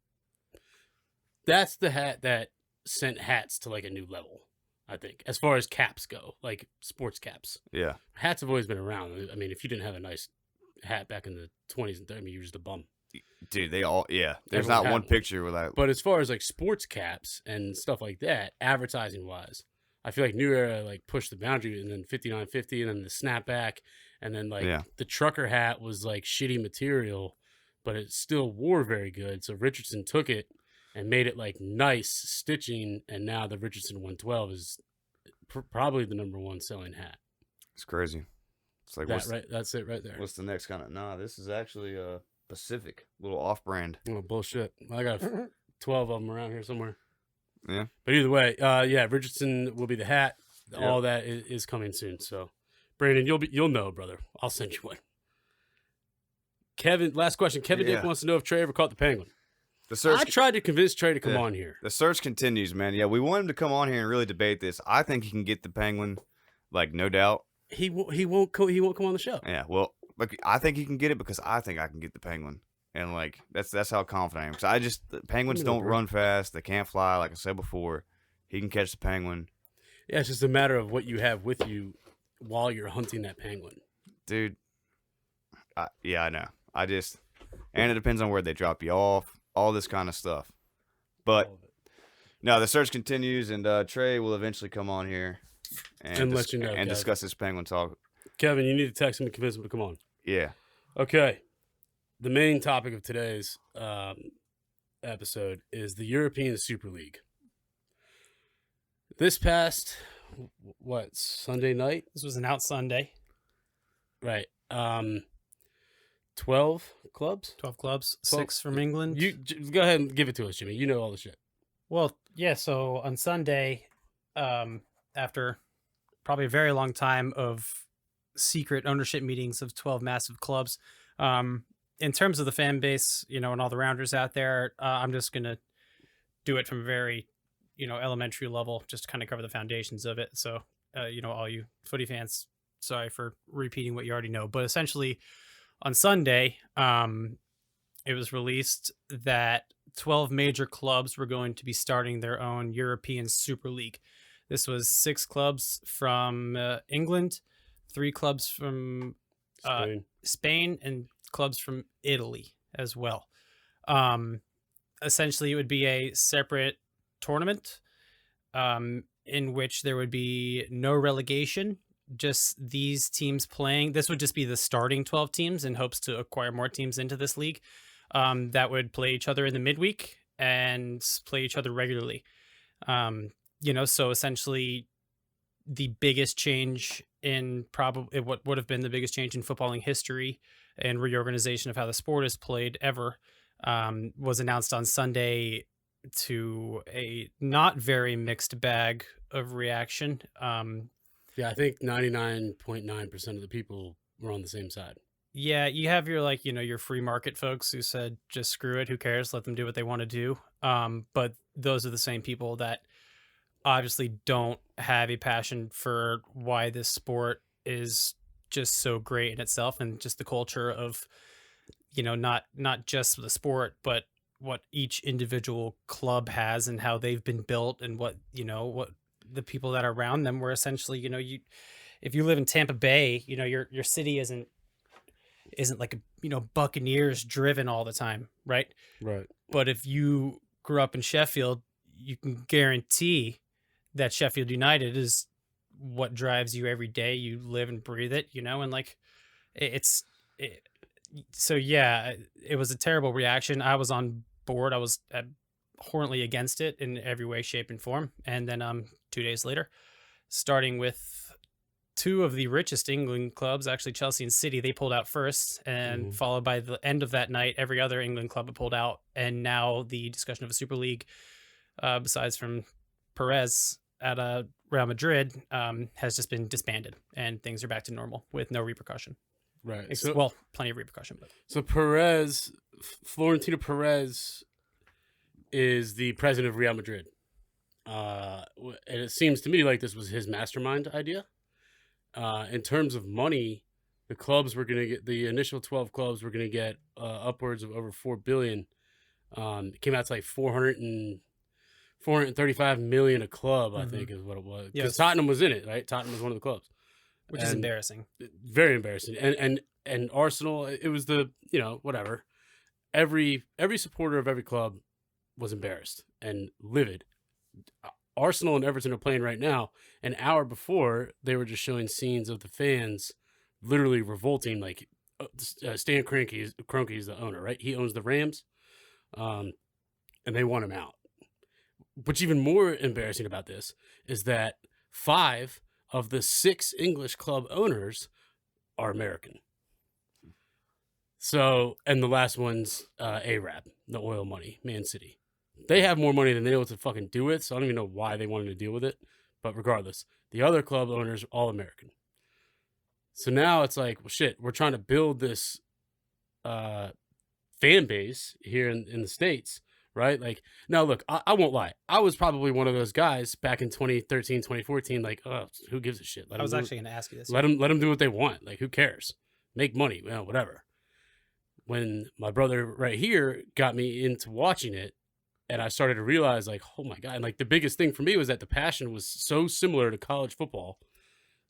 That's the hat that sent hats to like a new level, I think, as far as caps go, like sports caps. Yeah, Hats have always been around. I mean, if you didn't have a nice hat back in the 20s and 30s, I mean, you were just a bum. dude, they all There's Everyone not had one one. picture without. But as far as like sports caps and stuff like that, advertising wise, I feel like New Era like pushed the boundary, and then 5950, and then the snapback, and then like Yeah. the trucker hat was like shitty material, but it still wore very good. So Richardson took it and made it like nice stitching, and now the Richardson 112 is probably the #1 selling hat. It's crazy. It's like That's it right there. what's the next kind of? Nah, this is actually Pacific, little off-brand. Oh, bullshit. I got 12 of them around here somewhere. Yeah. But either way, yeah, Richardson will be the hat. Yep. All that is coming soon. So, Brandon, you'll know, brother. I'll send you one. Kevin, last question. Kevin Dick Yeah. wants to know if Trey ever caught the penguin. The search. I tried to convince Trey to come Yeah. on here. The search continues, man. Yeah, we want him to come on here and really debate this. I think he can get the penguin, like no doubt. He won't come on the show. Yeah, well, look, I think he can get it because I think I can get the penguin, and like that's how confident I am. Because the penguins don't run fast, they can't fly. Like I said before, he can catch the penguin, Yeah, it's just a matter of what you have with you while you're hunting that penguin. dude. Yeah, I know. And it depends on where they drop you off, all this kind of stuff. But All of it. no, the search continues, and Trey will eventually come on here And let you know, and Kev. discuss this penguin talk. Kevin, you need to text him and convince him to come on. Yeah. Okay. The main topic of today's episode is the European Super League. This past, Sunday night? This was an out Sunday. Right. 12 clubs? 12 clubs, 12 6 from England. Go ahead and give it to us, Jimmy. You know all the shit. Well, yeah. So on Sunday, after probably a very long time of secret ownership meetings of 12 massive clubs, in terms of the fan base, and all the rounders out there, I'm just gonna do it from a very, elementary level, just to kind of cover the foundations of it. So, all you footy fans, sorry for repeating what you already know, but essentially, on Sunday, it was released that 12 major clubs were going to be starting their own European Super League. This was 6 clubs from England, 3 clubs from Spain, and clubs from Italy as well. Essentially, it would be a separate tournament in which there would be no relegation, just these teams playing. This would just be the starting 12 teams in hopes to acquire more teams into this league that would play each other in the midweek and play each other regularly. So essentially the biggest change in probably what would have been the biggest change in footballing history and reorganization of how the sport is played ever was announced on Sunday to a not very mixed bag of reaction. Yeah, I think 99.9% of the people were on the same side. Yeah, you have your your free market folks who said just screw it, who cares, let them do what they want to do. But those are the same people that obviously don't have a passion for why this sport is just so great in itself, and just the culture of not just the sport, but what each individual club has and how they've been built, and what the people that are around them were essentially, if you live in Tampa Bay, your city isn't like Buccaneers driven all the time, right? Right. But if you grew up in Sheffield, you can guarantee that Sheffield United is what drives you every day. You live and breathe it, and so yeah, it was a terrible reaction. I was on board. I was abhorrently against it in every way, shape, and form. And then 2 days later, starting with two of the richest England clubs, actually Chelsea and City, they pulled out first, and followed by the end of that night, every other England club had pulled out. And now the discussion of a Super League, besides from Perez at Real Madrid, has just been disbanded, and things are back to normal with no repercussion. Right. Well, plenty of repercussion. But. So Florentino Perez is the president of Real Madrid. And it seems to me like this was his mastermind idea. In terms of money, the clubs were going to get, the initial 12 clubs were going to get upwards of over $4 billion. It came out to like 435 million a club, I think is what it was. Because Tottenham was in it, right? Tottenham was one of the clubs. Which is embarrassing. Very embarrassing. And Arsenal, it was the, whatever. Every supporter of every club was embarrassed and livid. Arsenal and Everton are playing right now. An hour before, they were just showing scenes of the fans literally revolting. Like Stan Kroenke is the owner, right? He owns the Rams, and they want him out. What's even more embarrassing about this is that 5 of the 6 English club owners are American. So, and the last one's Arab, the oil money, Man City. They have more money than they know what to fucking do with, so I don't even know why they wanted to deal with it. But regardless, the other club owners are all American. So now it's like, well, shit, we're trying to build this fan base here in the States, right? Like, now look, I won't lie. I was probably one of those guys back in 2013, 2014, like, oh, who gives a shit? I was actually going to ask you this. Let them do what they want. Like, who cares? Make money, whatever. When my brother right here got me into watching it, and I started to realize, like, oh my God. And like the biggest thing for me was that the passion was so similar to college football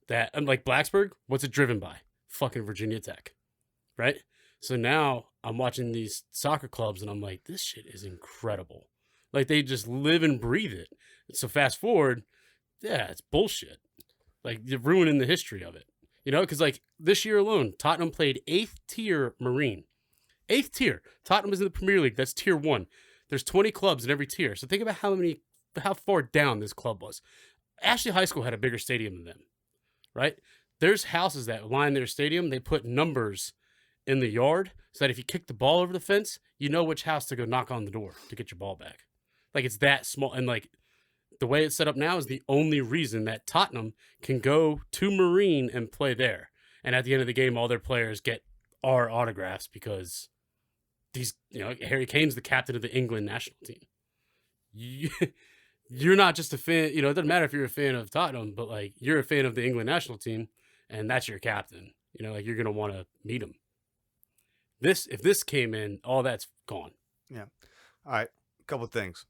that, I'm like, Blacksburg, what's it driven by? Fucking Virginia Tech, right? So now I'm watching these soccer clubs and I'm like, this shit is incredible. Like, they just live and breathe it. So fast forward, yeah, it's bullshit. Like, you're ruining the history of it. Because like this year alone, Tottenham played 8th tier Marine. 8th tier. Tottenham is in the Premier League. That's tier 1. There's 20 clubs in every tier. So think about how far down this club was. Ashley High School had a bigger stadium than them, right? There's houses that line their stadium. They put numbers in the yard so that if you kick the ball over the fence, you know which house to go knock on the door to get your ball back. Like, it's that small. And like the way it's set up now is the only reason that Tottenham can go to Marine and play there. And at the end of the game, all their players get our autographs because Harry Kane's the captain of the England national team. You're not just a fan, it doesn't matter if you're a fan of Tottenham, but like, you're a fan of the England national team and that's your captain. Like, you're going to want to meet him. If this came in, all that's gone. Yeah. All right. A couple of things.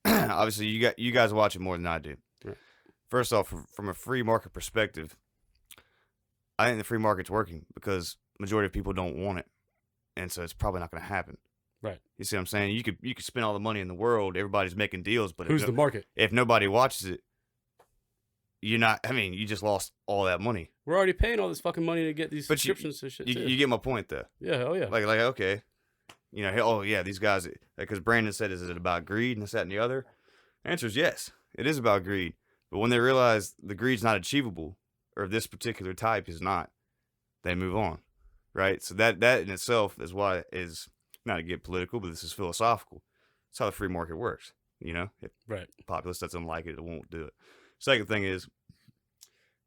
Obviously, you guys watch it more than I do. Right. First off, from a free market perspective, I think the free market's working because majority of people don't want it, and so it's probably not going to happen. Right. You see what I'm saying? You could spend all the money in the world. Everybody's making deals, but Who's the market? If nobody watches it, you're not. I mean, you just lost all that money. We're already paying all this fucking money to get these subscriptions to shit. You get my point, though. Yeah. Oh yeah. Like okay, you know, oh yeah, these guys. Because Brandon said, is it about greed and this, that, and the other? The answer is yes. It is about greed. But when they realize the greed's not achievable, or this particular type is not, they move on, right? So that in itself is why is not to get political, but this is philosophical. It's how the free market works. You know, if right. the populace doesn't like it, it won't do it. Second thing is,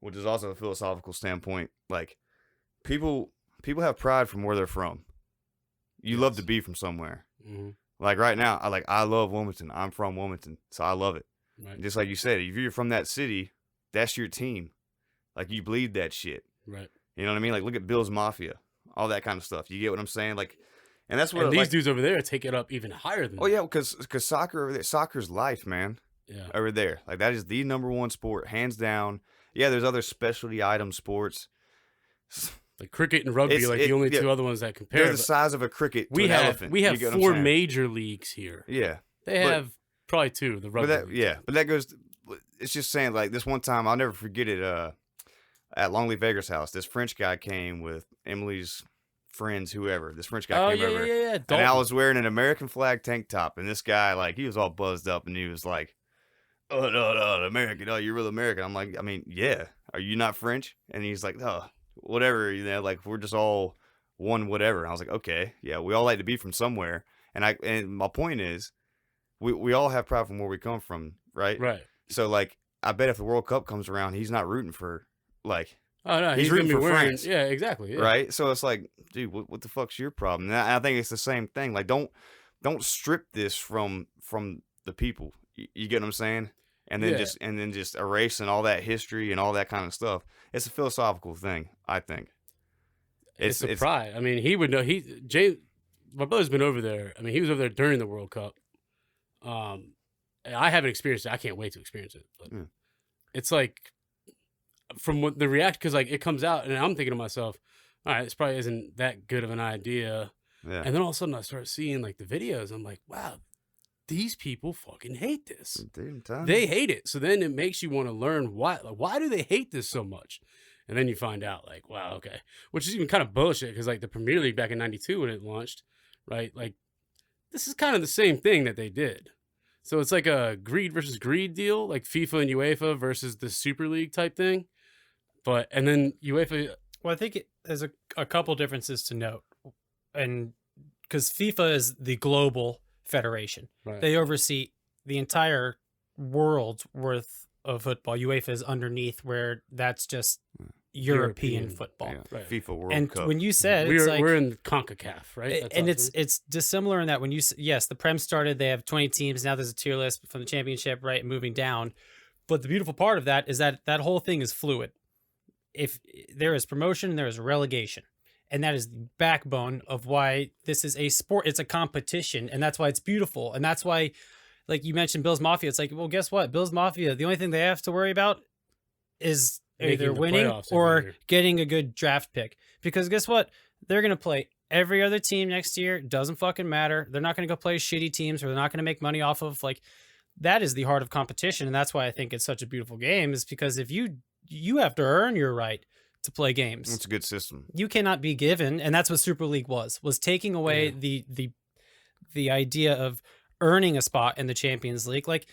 which is also a philosophical standpoint, like people have pride from where they're from. You love to be from somewhere. Mm-hmm. Like right now, I love Wilmington. I'm from Wilmington, so I love it. Right. Just like you said, if you're from that city, that's your team. Like you bleed that shit. Right. You know what I mean? Like look at Bill's Mafia, all that kind of stuff. You get what I'm saying? Like, and that's what these dudes over there take it up even higher than. Oh yeah, because soccer over there, soccer's life, man. Yeah. Over there, like that is the number one sport, hands down. Yeah, there's other specialty item sports. Like cricket and rugby, the only two other ones that compare. They're the size of a cricket to an elephant. We have 4 major leagues here. Yeah. They have probably 2, the rugby. But that goes, it's just saying, like, this one time, I'll never forget it, at Longleaf Vegas house, this French guy came with Emily's friends, whoever. This French guy came over. Yeah. And I was wearing an American flag tank top, and this guy, like, he was all buzzed up, and he was like, oh, no, American, oh, you're real American. I'm like, I mean, yeah. Are you not French? And he's like, oh, whatever, you know, like, we're just all one whatever. And I was like, okay, yeah, we all like to be from somewhere. And my point is, we all have pride from where we come from, right? Right. So, like, I bet if the World Cup comes around, he's not rooting for, like, oh no, he's rooting for France. Yeah, exactly. Yeah. Right? So it's like, dude, what the fuck's your problem? And I think it's the same thing. Like, don't strip this from the people. You get what I'm saying? And then just erasing all that history and all that kind of stuff. It's a philosophical thing, I think. It's a pride. I mean, he would know. My brother's been over there. I mean, he was over there during the World Cup. I haven't experienced it. I can't wait to experience it. But it's like from what the reaction, because like it comes out, and I'm thinking to myself, all right, this probably isn't that good of an idea. Yeah. And then all of a sudden, I start seeing like the videos. I'm like, wow, these people fucking hate this. They hate it. So then it makes you want to learn why. Like, why do they hate this so much? And then you find out, like, wow, okay, which is even kind of bullshit because like the Premier League back in '92 when it launched, right? Like, this is kind of the same thing that they did. So it's like a greed versus greed deal, like FIFA and UEFA versus the Super League type thing. And then UEFA. Well, I think there's a couple differences to note, and because FIFA is the global federation, right. They oversee the entire world's worth of football. UEFA is underneath, where that's just European football. Yeah. Right. FIFA World and Cup. When you said we're in CONCACAF, right? That's and it's dissimilar in that when the Prem started, they have 20 teams. Now there's a tier list from the championship, right, moving down. But the beautiful part of that is that whole thing is fluid. If there is promotion, there is relegation. And that is the backbone of why this is a sport. It's a competition, and that's why it's beautiful. And that's why, like you mentioned, Bill's Mafia. It's like, well, guess what? Bill's Mafia, the only thing they have to worry about is either winning or getting a good draft pick. Because guess what? They're going to play every other team next year. Doesn't fucking matter. They're not going to go play shitty teams, or they're not going to make money off of, like, that is the heart of competition. And that's why I think it's such a beautiful game, is because if you have to earn your right to play games. It's a good system. You cannot be given, and that's what Super League was taking away the idea of earning a spot in the Champions League. Like,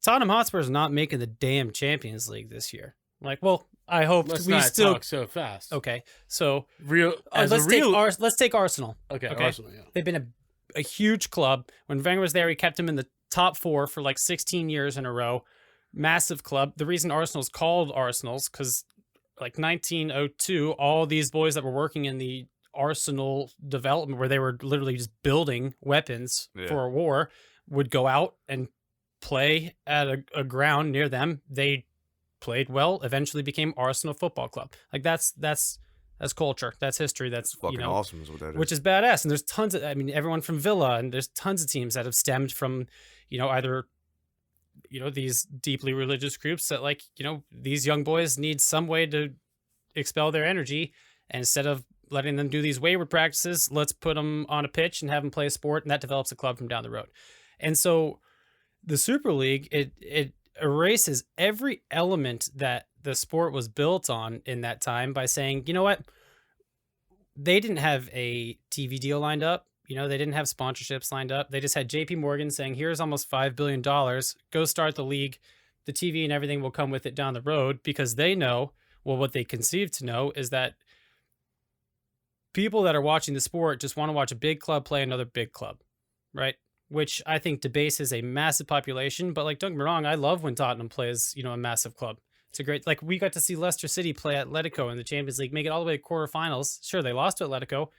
Tottenham Hotspur is not making the damn Champions League this year. Like, well, I hope let's we not still talk so fast. Okay, so let's take Arsenal. Okay, Arsenal. Yeah, they've been a huge club. When Wenger was there, he kept him in the top 4 for like 16 years in a row. Massive club. The reason Arsenal's called Arsenal's because, like, 1902, all these boys that were working in the Arsenal development, where they were literally just building weapons for a war, would go out and play at a ground near them. They played well, eventually became Arsenal Football Club. Like, that's culture, that's history, that's fucking awesome is what that is. Which is badass. And there's tons of, I mean, everyone from Villa, and there's tons of teams that have stemmed from, either these deeply religious groups that, like, these young boys need some way to expel their energy, and instead of letting them do these wayward practices, let's put them on a pitch and have them play a sport, and that develops a club from down the road. And so the Super League, it erases every element that the sport was built on in that time by saying, you know what? They didn't have a TV deal lined up. You know, they didn't have sponsorships lined up. They just had JP Morgan saying, here's almost $5 billion. Go start the league. The TV and everything will come with it down the road, because they know, well, what they conceive to know is that people that are watching the sport just want to watch a big club play another big club, right? Which I think debases a massive population. But like, don't get me wrong, I love when Tottenham plays, you know, a massive club. It's a great, like, we got to see Leicester City play Atletico in the Champions League, make it all the way to quarterfinals. Sure, they lost to Atletico,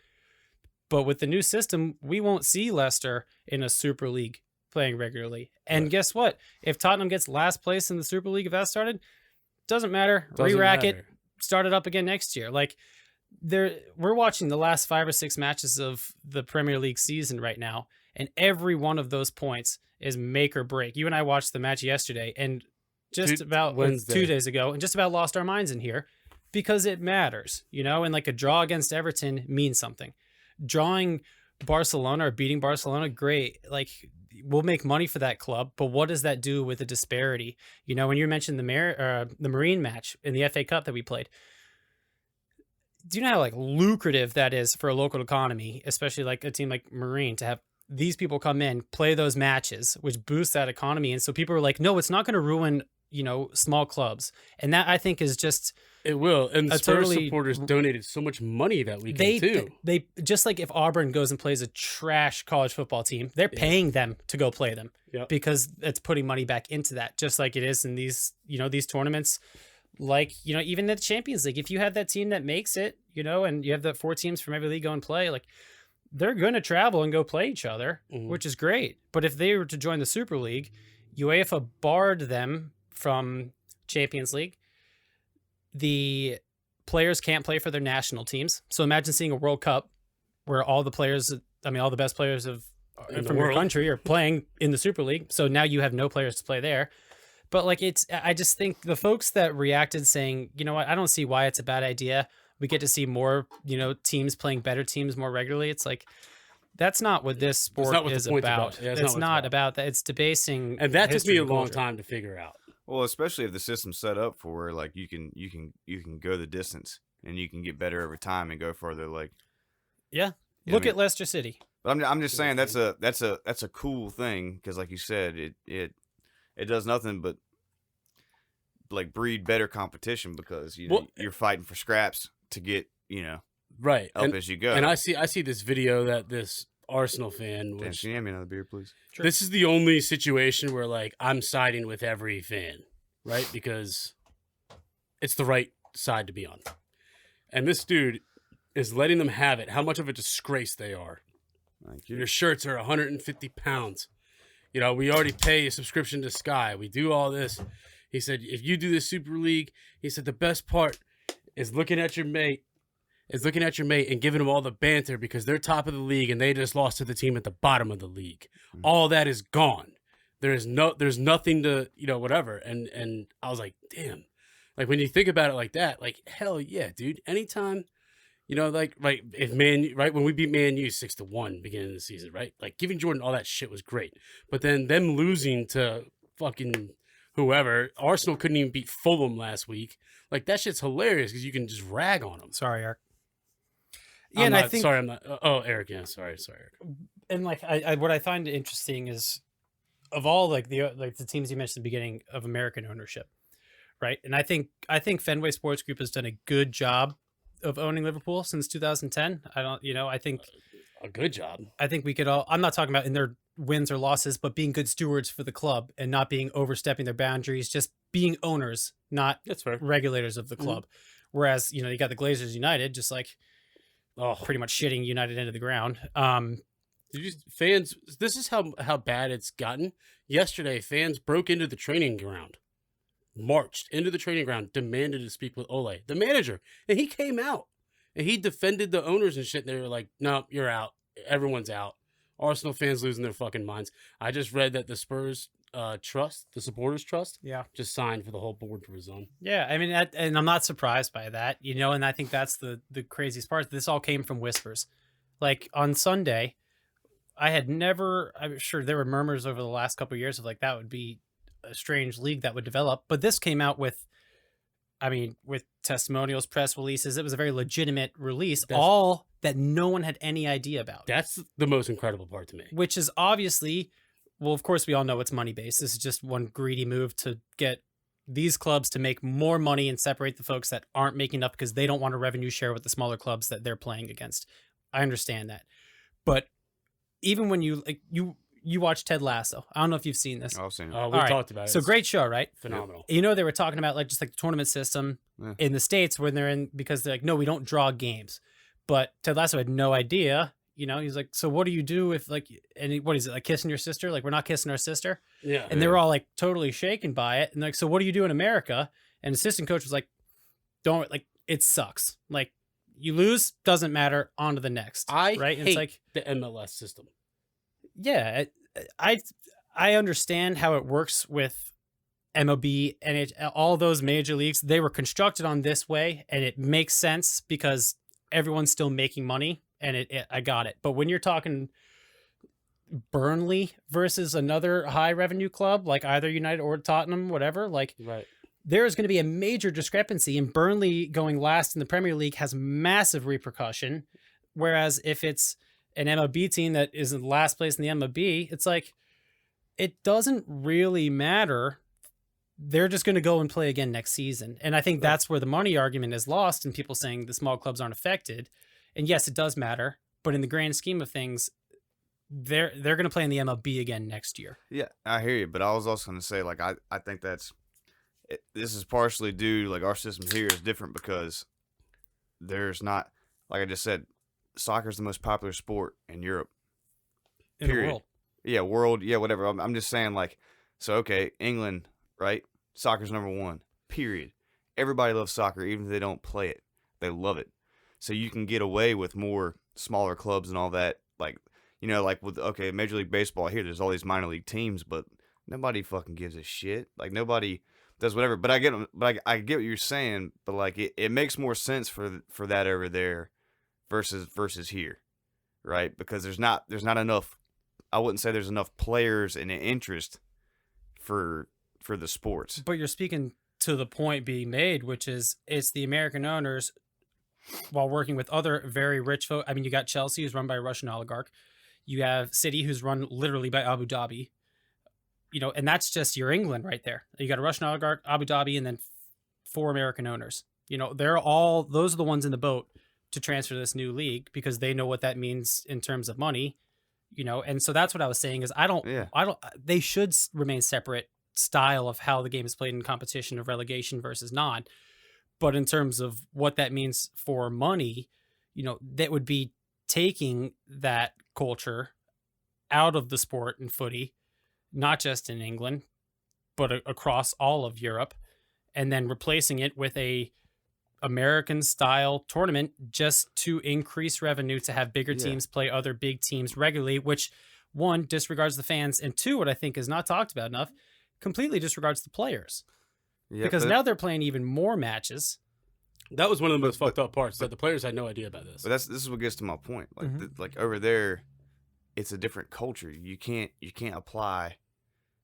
but with the new system, we won't see Leicester in a Super League playing regularly. And guess what? If Tottenham gets last place in the Super League, if that started, doesn't matter. Re-rack it, start it up again next year. Like, we're watching the last 5 or 6 matches of the Premier League season right now, and every one of those points is make or break. You and I watched the match yesterday, and just about 2 days ago, and just about lost our minds in here, because it matters, you know. And like, a draw against Everton means something. Drawing Barcelona or beating Barcelona, great. Like, we'll make money for that club, but what does that do with the disparity? You know, when you mentioned the Marine match in the FA Cup that we played, do you know how like lucrative that is for a local economy, especially like a team like Marine, to have these people come in, play those matches, which boosts that economy? And so people are like, no, it's not going to ruin, you know, small clubs. And that, I think, is just... It will. And the Spurs supporters donated so much money that weekend, too. They just like, if Auburn goes and plays a trash college football team, they're paying them to go play them, because it's putting money back into that, just like it is in these, you know, these tournaments. Like, you know, even the Champions League, if you have that team that makes it, you know, and you have the 4 teams from every league go and play, like, they're going to travel and go play each other, which is great. But if they were to join the Super League, UEFA barred them from Champions League. The players can't play for their national teams. So imagine seeing a World Cup where all the players, I mean, all the best players from your country are playing in the Super League. So now you have no players to play there. But like, I just think the folks that reacted saying, you know what, I don't see why it's a bad idea. We get to see more, you know, teams playing better teams more regularly. It's like, that's not what this sport is about. It's not about that. It's debasing. And that took me a long time to figure out. Well, especially if the system's set up for where like you can go the distance and you can get better over time and go further. Like, yeah, look at Leicester City. But I'm just saying that's a cool thing, because like you said, it does nothing but like breed better competition, because you know, you're fighting for scraps to get, you know, up as you go. And I see this video that this Arsenal fan, which, can you hand me another beer, please? Sure. This is the only situation where like I'm siding with every fan, right? Because it's the right side to be on. And this dude is letting them have it. How much of a disgrace they are. Thank you. Your shirts are 150 pounds. You know, we already pay a subscription to Sky. We do all this. He said, if you do the Super League, he said the best part is looking at your mate and giving them all the banter because they're top of the league and they just lost to the team at the bottom of the league. Mm-hmm. All that is gone. There's nothing to, you know, whatever. And I was like, damn. Like, when you think about it like that, like, hell yeah, dude. Anytime, you know, like, right, when we beat Man U 6-1 beginning of the season, right? Like, giving Jordan all that shit was great. But then them losing to fucking whoever, Arsenal couldn't even beat Fulham last week. Like, that shit's hilarious because you can just rag on them. Sorry, Eric. Yeah, and I think... Sorry, I'm not... Oh, Eric, yeah, sorry, Eric. And, like, I what I find interesting is, of all, like the teams you mentioned at the beginning of American ownership, right? And I think Fenway Sports Group has done a good job of owning Liverpool since 2010. I think... A good job. I think we could all... I'm not talking about in their wins or losses, but being good stewards for the club and not being overstepping their boundaries, just being owners, not regulators of the club. Mm-hmm. Whereas, you know, you got the Glazers United, just like... pretty much shitting United into the ground. Fans, this is how bad it's gotten. Yesterday, fans broke into the training ground, marched into the training ground, demanded to speak with Ole, the manager, and he came out and he defended the owners and shit. And they were like, "No, you're out. Everyone's out." Arsenal fans losing their fucking minds. I just read that the Spurs trust, the supporters trust, Yeah. just signed for the whole board to resign. Yeah, I mean, and I'm not surprised by that, and I think that's the craziest part. This all came from whispers. Like on Sunday, I'm sure there were murmurs over the last couple of years of like that would be a strange league that would develop, but this came out with, I mean, with testimonials, press releases. It was a very legitimate release, all that no one had any idea about. That's the most incredible part to me. Which is obviously, well, of course, we all know it's money based. This is just one greedy move to get these clubs to make more money and separate the folks that aren't making enough because they don't want a revenue share with the smaller clubs that they're playing against. I understand that. But even when you watch Ted Lasso, I don't know if you've seen this. Oh, I've seen it. We All right. talked about it. So great show, right? Phenomenal. They were talking about like just like the tournament system in the States when they're in, because they're like, no, we don't draw games. But Ted Lasso had no idea. He's like, so what do you do if like, what is it, like kissing your sister? Like, we're not kissing our sister. Yeah. And they were all like totally shaken by it. And like, so what do you do in America? And the assistant coach was like, don't, like, it sucks. Like, you lose, doesn't matter, on to the next. I right? And hate it's like the MLS system. Yeah, I understand how it works with MLB and all those major leagues. They were constructed on this way, and it makes sense because everyone's still making money, and I got it. But when you're talking Burnley versus another high revenue club like either United or Tottenham, whatever, like right, there is going to be a major discrepancy, and Burnley going last in the Premier League has massive repercussion. Whereas if it's an MLB team that is in last place in the MLB, it's like, it doesn't really matter. They're just going to go and play again next season. And I think that's where the money argument is lost and people saying the small clubs aren't affected. And yes, it does matter, but in the grand scheme of things, they're going to play in the MLB again next year. Yeah, I hear you, but I was also going to say, like, I think this is partially due to, like, our system here is different because there's not, like I just said, soccer is the most popular sport in Europe. In the world. Yeah, world, yeah, whatever. I'm just saying, like, so, okay, England, right? Soccer's number one, period. Everybody loves soccer, even if they don't play it. They love it. So you can get away with more smaller clubs and all that. Like, like with, okay, Major League Baseball here, there's all these minor league teams, but nobody fucking gives a shit. Like, nobody does whatever. But I get what you're saying, but, like, it makes more sense for that over there versus here, right? Because there's not enough. I wouldn't say there's enough players and interest for the sports. But you're speaking to the point being made, which is it's the American owners while working with other very rich folk. I mean, you got Chelsea, who's run by a Russian oligarch. You have City, who's run literally by Abu Dhabi. And that's just your England right there. You got a Russian oligarch, Abu Dhabi, and then 4 American owners. Those are the ones in the boat to transfer this new league because they know what that means in terms of money, and so that's what I was saying is they should remain separate style of how the game is played in competition of relegation versus not. But in terms of what that means for money, that would be taking that culture out of the sport in footy, not just in England, but across all of Europe, and then replacing it with a American style tournament just to increase revenue, to have bigger teams play other big teams regularly, which one disregards the fans, and two, what I think is not talked about enough, completely disregards the players. Because now they're playing even more matches. That was one of the most fucked up parts, that the players had no idea about this. But this is what gets to my point. Like like over there, it's a different culture. You can't apply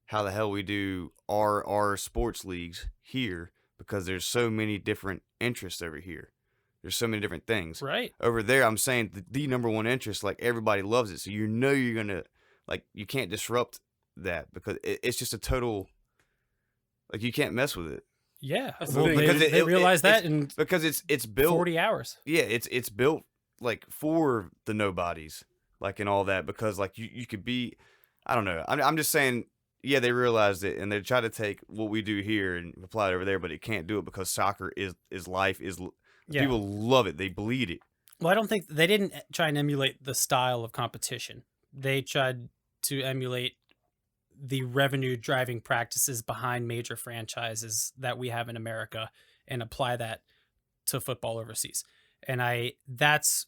how the hell we do our sports leagues here because there's so many different interests over here. There's so many different things. Right. Over there, I'm saying the number one interest, like everybody loves it. So you're gonna, like, you can't disrupt that because it's just a total, like, you can't mess with it. Yeah, well, they realize that in because it's built 40 hours. Yeah, it's built like for the nobodies, like, and all that, because like you could be, I don't know. I'm just saying, yeah, they realized it and they try to take what we do here and apply it over there, but it can't do it because soccer is life. People love it. They bleed it. Well, I don't think they didn't try and emulate the style of competition. They tried to emulate the revenue driving practices behind major franchises that we have in America and apply that to football overseas. And that's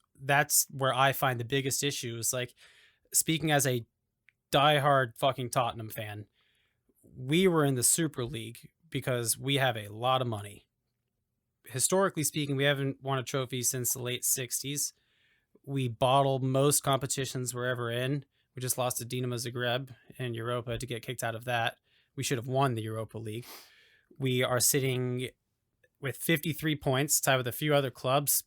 where I find the biggest issue is, like, speaking as a diehard fucking Tottenham fan, we were in the Super League because we have a lot of money. Historically speaking, we haven't won a trophy since the late 60s. We bottle most competitions we're ever in. We just lost to Dinamo Zagreb in Europa to get kicked out of that. We should have won the Europa League. We are sitting with 53 points, tied with a few other clubs,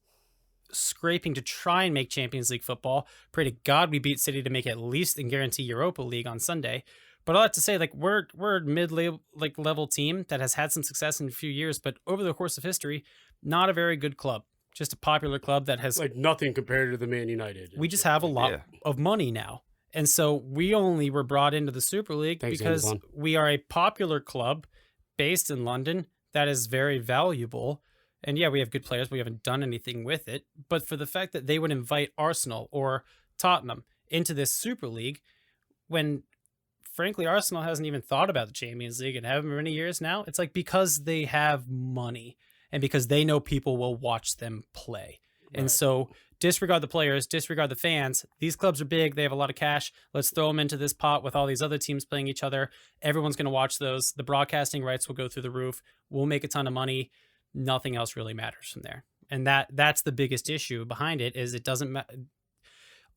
scraping to try and make Champions League football. Pray to God we beat City to make at least and guarantee Europa League on Sunday. But all that to say, like, we're a mid-level team that has had some success in a few years, but over the course of history, not a very good club. Just a popular club that has like nothing compared to the Man United. We just have a lot of money now. And so we only were brought into the Super League because Amazon. we are a popular club based in London that is very valuable. And yeah, we have good players. We haven't done anything with it. But for the fact that they would invite Arsenal or Tottenham into this Super League, when frankly Arsenal hasn't even thought about the Champions League and haven't for many years now, it's like because they have money and because they know people will watch them play. Right. And so disregard the players, disregard the fans. These clubs are big. They have a lot of cash. Let's throw them into this pot with all these other teams playing each other. Everyone's going to watch those. The broadcasting rights will go through the roof. We'll make a ton of money. Nothing else really matters from there. And that's the biggest issue behind it is it doesn't matter.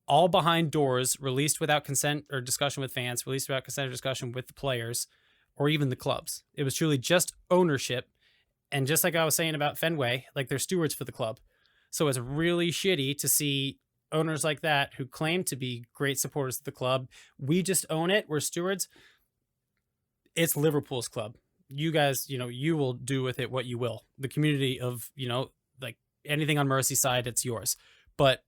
All behind doors, released without consent or discussion with fans, released without consent or discussion with the players or even the clubs. It was truly just ownership. And just like I was saying about Fenway, like they're stewards for the club. So it's really shitty to see owners like that who claim to be great supporters of the club. We just own it. We're stewards. It's Liverpool's club. You guys, you will do with it what you will. The community of, like anything on Merseyside, it's yours. But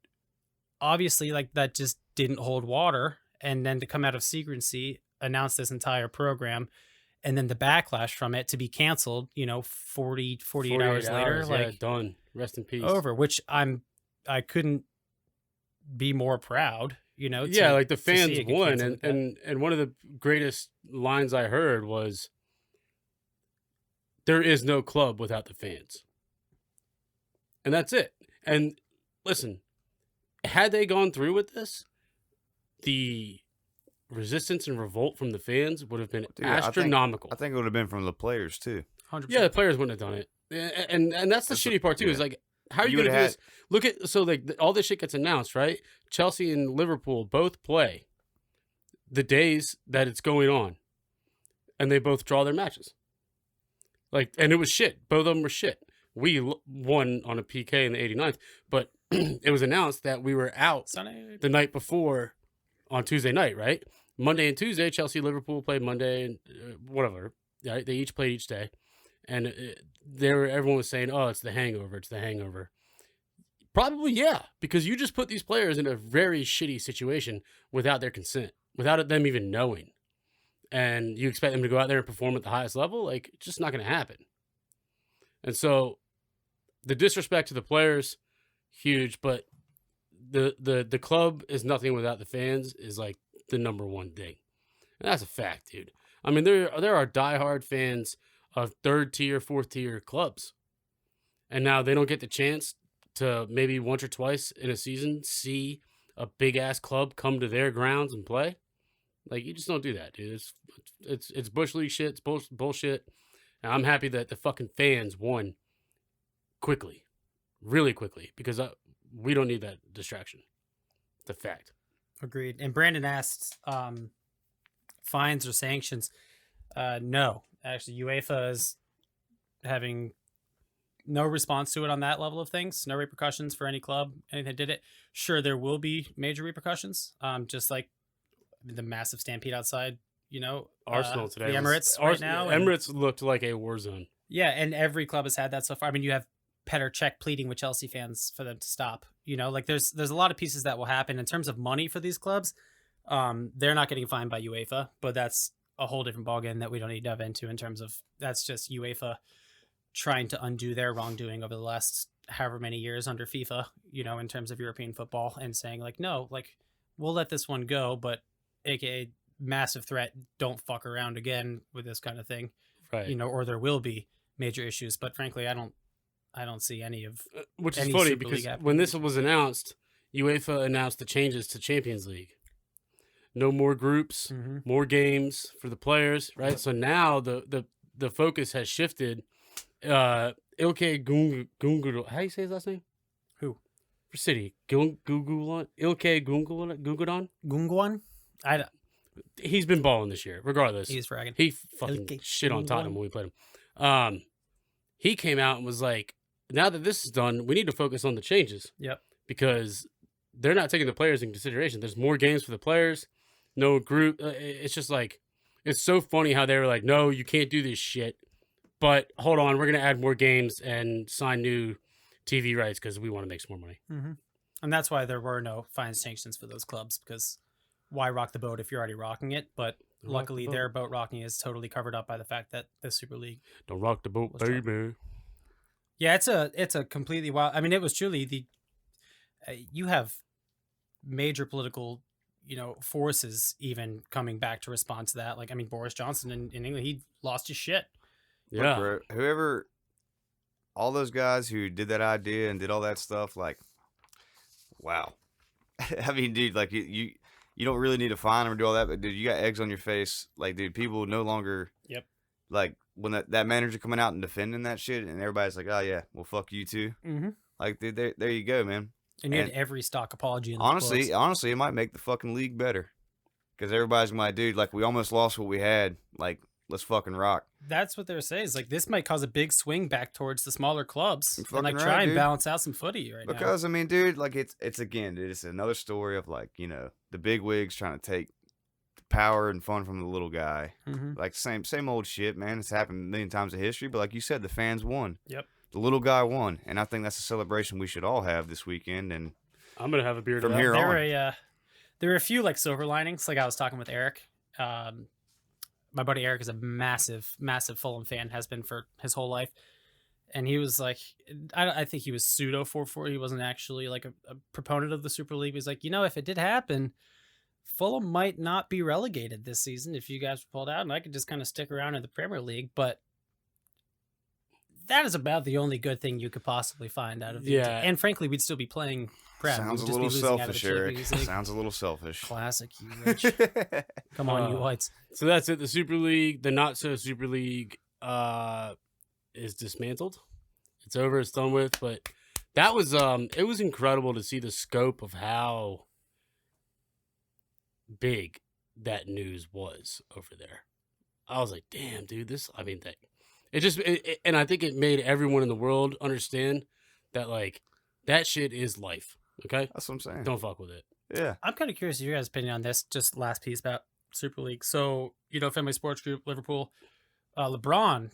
obviously, like that just didn't hold water. And then to come out of secrecy, announce this entire program, and then the backlash from it to be canceled, 48 hours later, like done. Rest in peace. Over, which I couldn't be more proud, like the fans won, like and one of the greatest lines I heard was, "There is no club without the fans," and that's it. And listen, had they gone through with this, the resistance and revolt from the fans would have been astronomical. I think it would have been from the players too. 100%. Yeah, the players wouldn't have done it. And that's the shitty part too. Is like, how are you going to do this? Look at all this shit gets announced, right? Chelsea and Liverpool both play the days that it's going on, and they both draw their matches. Like, and it was shit. Both of them were shit. We won on a PK in the 89th, but it was announced that we were out the night before on Tuesday night, right? Monday and Tuesday, Chelsea, Liverpool played Monday and whatever. Right? They each played each day. And everyone was saying, "Oh, it's the hangover. It's the hangover." Probably, yeah, because you just put these players in a very shitty situation without their consent, without them even knowing, and you expect them to go out there and perform at the highest level. Like, it's just not going to happen. And so, the disrespect to the players, huge. But the club is nothing without the fans is like the number one thing, and that's a fact, dude. I mean, there are diehard fans of third tier, fourth tier clubs. And now they don't get the chance to maybe once or twice in a season see a big ass club come to their grounds and play. Like, you just don't do that, dude. It's Bush League shit. It's bullshit. And I'm happy that the fucking fans won quickly, really quickly, because we don't need that distraction. It's a fact. Agreed. And Brandon asked, fines or sanctions. No. Actually, UEFA is having no response to it on that level of things. No repercussions for any club, anything that did it. Sure, there will be major repercussions. Just like the massive stampede outside, Arsenal today. The Emirates right now. Emirates looked like a war zone. Yeah, and every club has had that so far. I mean, you have Petr Cech pleading with Chelsea fans for them to stop. Like there's a lot of pieces that will happen in terms of money for these clubs. They're not getting fined by UEFA, but that's a whole different ballgame that we don't need to dive into in terms of that's just UEFA trying to undo their wrongdoing over the last however many years under FIFA, in terms of European football and saying like, no, like we'll let this one go, but AKA massive threat. Don't fuck around again with this kind of thing. Right. Or there will be major issues, but frankly, I don't see any of, which is funny because when this was announced, UEFA announced the changes to Champions League. no more groups, Mm-hmm. more games for the players, right? So now the focus has shifted. Ilkay Gungu, how do you say his last name? Who? For City. Ilkay Gungulan? Gunguan? He's been balling this year, regardless. He's fragging. He fucking Ilkay shit on Gundogan. Tottenham when we played him. He came out and was like, now that this is done, we need to focus on the changes. Yep. Because they're not taking the players in consideration. There's more games for the players, no group. It's just like, it's so funny how they were like, no, you can't do this shit. But hold on, we're going to add more games and sign new TV rights because we want to make some more money. Mm-hmm. And that's why there were no fine sanctions for those clubs, because why rock the boat if you're already rocking it? But luckily, their boat rocking is totally covered up by the fact that the Super League. Don't rock the boat, baby. Yeah, it's a completely wild. I mean, it was truly the. You have major political, forces even coming back to respond to that. Like, I mean, Boris Johnson in England, he lost his shit. Yeah. Look, bro, whoever, all those guys who did that idea and did all that stuff, like, wow. I mean, dude, like you don't really need to fine them or do all that, but dude, you got eggs on your face. Like, dude, people no longer. Yep. Like when that manager coming out and defending that shit, and everybody's like, oh yeah, well fuck you too. Mm-hmm. Like, dude, there you go, man. And you had every stock apology in the honestly, books. it might make the fucking league better. Because everybody's gonna be like, dude, like, we almost lost what we had. Like, let's fucking rock. That's what they're saying. Is like, this might cause a big swing back towards the smaller clubs. You're And like fucking try right, and dude. balance out some footy right now. Because, I mean, dude, like, it's again, dude, it's another story of, like, the big wigs trying to take power and fun from the little guy. Mm-hmm. Like, same old shit, man. It's happened a million times in history. But like you said, the fans won. Yep. The little guy won. And I think that's a celebration we should all have this weekend. And I'm going to have a beer from to that. here There on. were a few like silver linings. Like I was talking with Eric. My buddy Eric is a massive Fulham fan, has been for his whole life. And he was like, I think he was pseudo for he wasn't actually like a proponent of the Super League. He was like, if it did happen, Fulham might not be relegated this season if you guys pulled out, and I could just kind of stick around in the Premier League. But that is about the only good thing you could possibly find out of the team. And frankly, we'd still be playing Prem. Sounds a We'd just be little losing out of the selfish, Eric. Champions League. Sounds a little selfish. Classic, you rich. Come on, you whites. So that's it. The Super League, the not so Super League, is dismantled. It's over. It's done with. But that was it was incredible to see the scope of how big that news was over there. I was like, damn, dude, and I think it made everyone in the world understand that, like, that shit is life. Okay? That's what I'm saying. Don't fuck with it. Yeah. I'm kind of curious of your guys' opinion on this. Just last piece about Super League. So, Family Sports Group, Liverpool, LeBron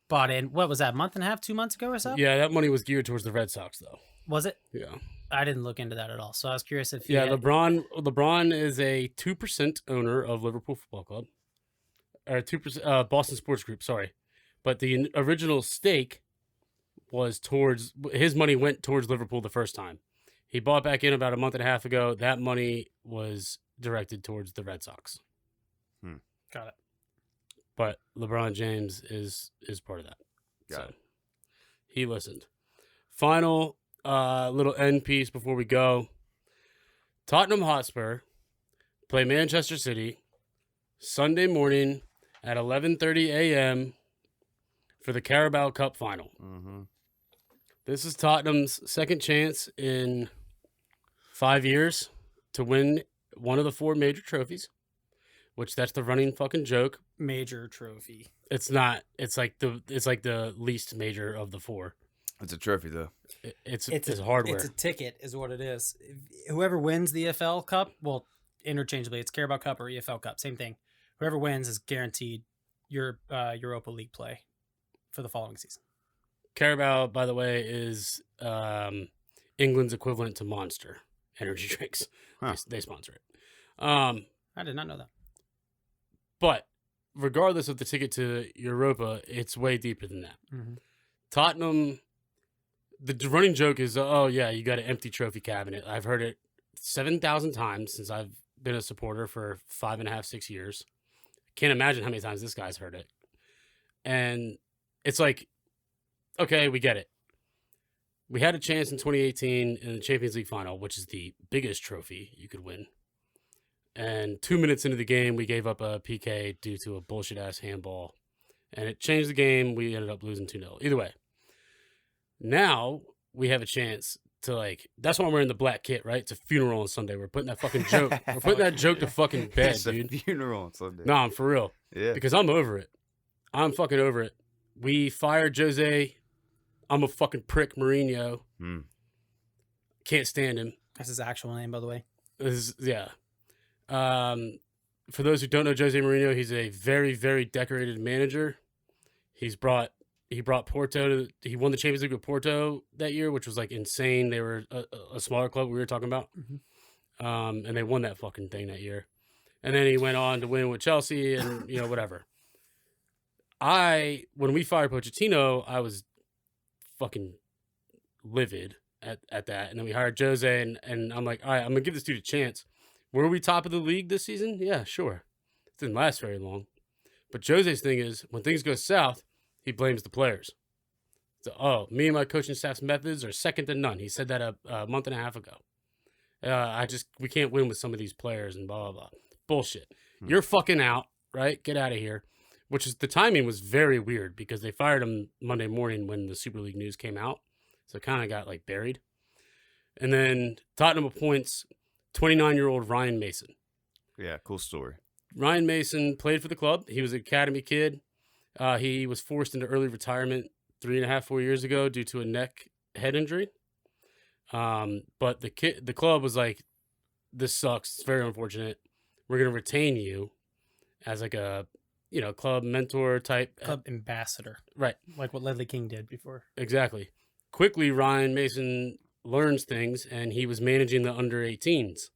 bought in, what was that, a month and a half, 2 months ago or so? Yeah, that money was geared towards the Red Sox, though. Was it? Yeah. I didn't look into that at all. So I was curious if LeBron is a 2% owner of Liverpool Football Club. Or 2%, Boston Sports Group, sorry. But the original stake was his money went towards Liverpool the first time. He bought back in about a month and a half ago. That money was directed towards the Red Sox. Got it. But LeBron James is part of that. Got it. He listened. Final little end piece before we go. Tottenham Hotspur play Manchester City Sunday morning at 11:30 a.m. for the Carabao Cup final. Mm-hmm. This is Tottenham's second chance in 5 years to win one of the 4 major trophies, which that's the running fucking joke. Major trophy. It's not. It's like the least major of the 4. It's a trophy, though. It's hardware. It's a ticket is what it is. Whoever wins the EFL Cup, well, interchangeably, it's Carabao Cup or EFL Cup, same thing. Whoever wins is guaranteed your Europa League play for the following season. Carabao, by the way, is England's equivalent to Monster energy drinks. Huh. They sponsor it. I did not know that. But regardless of the ticket to Europa, it's way deeper than that. Mm-hmm. Tottenham, the running joke is, oh, yeah, you got an empty trophy cabinet. I've heard it 7,000 times since I've been a supporter for 5.5, 6 years. Can't imagine how many times this guy's heard it. And it's like, okay, we get it. We had a chance in 2018 in the Champions League final, which is the biggest trophy you could win. And 2 minutes into the game, we gave up a PK due to a bullshit ass handball. And it changed the game. We ended up losing 2-0. Either way. Now we have a chance to, like, that's why I'm wearing the black kit, right? It's a funeral on Sunday. We're putting that fucking joke. We're putting that joke to fucking bed, It's dude. a funeral on Sunday. No, I'm for real. Yeah. Because I'm over it. I'm fucking over it. We fired Jose. I'm a fucking prick, Mourinho. Can't stand him. That's his actual name, by the way. Yeah. For those who don't know Jose Mourinho, he's a very, very decorated manager. He brought Porto he won the Champions League with Porto that year, which was like insane. They were a smaller club we were talking about. And they won that fucking thing that year. And then he went on to win with Chelsea and, whatever. When we fired Pochettino, I was fucking livid at that. And then we hired Jose and I'm like, all right, I'm going to give this dude a chance. Were we top of the league this season? Yeah, sure. It didn't last very long. But Jose's thing is, when things go south, he blames the players. So, me and my coaching staff's methods are second to none. He said that a month and a half ago. We can't win with some of these players and blah, blah, blah. Bullshit. You're fucking out, right? Get out of here. Which is, the timing was very weird because they fired him Monday morning when the Super League news came out. So it kind of got like buried. And then Tottenham appoints 29-year-old Ryan Mason. Yeah, cool story. Ryan Mason played for the club. He was an academy kid. He was forced into early retirement 3.5-4 years ago due to a head injury. But the club was like, this sucks. It's very unfortunate. We're going to retain you as like a, club mentor type. Club ambassador. Right. Like what Ledley King did before. Exactly. Quickly, Ryan Mason learns things, and he was managing the under-18s.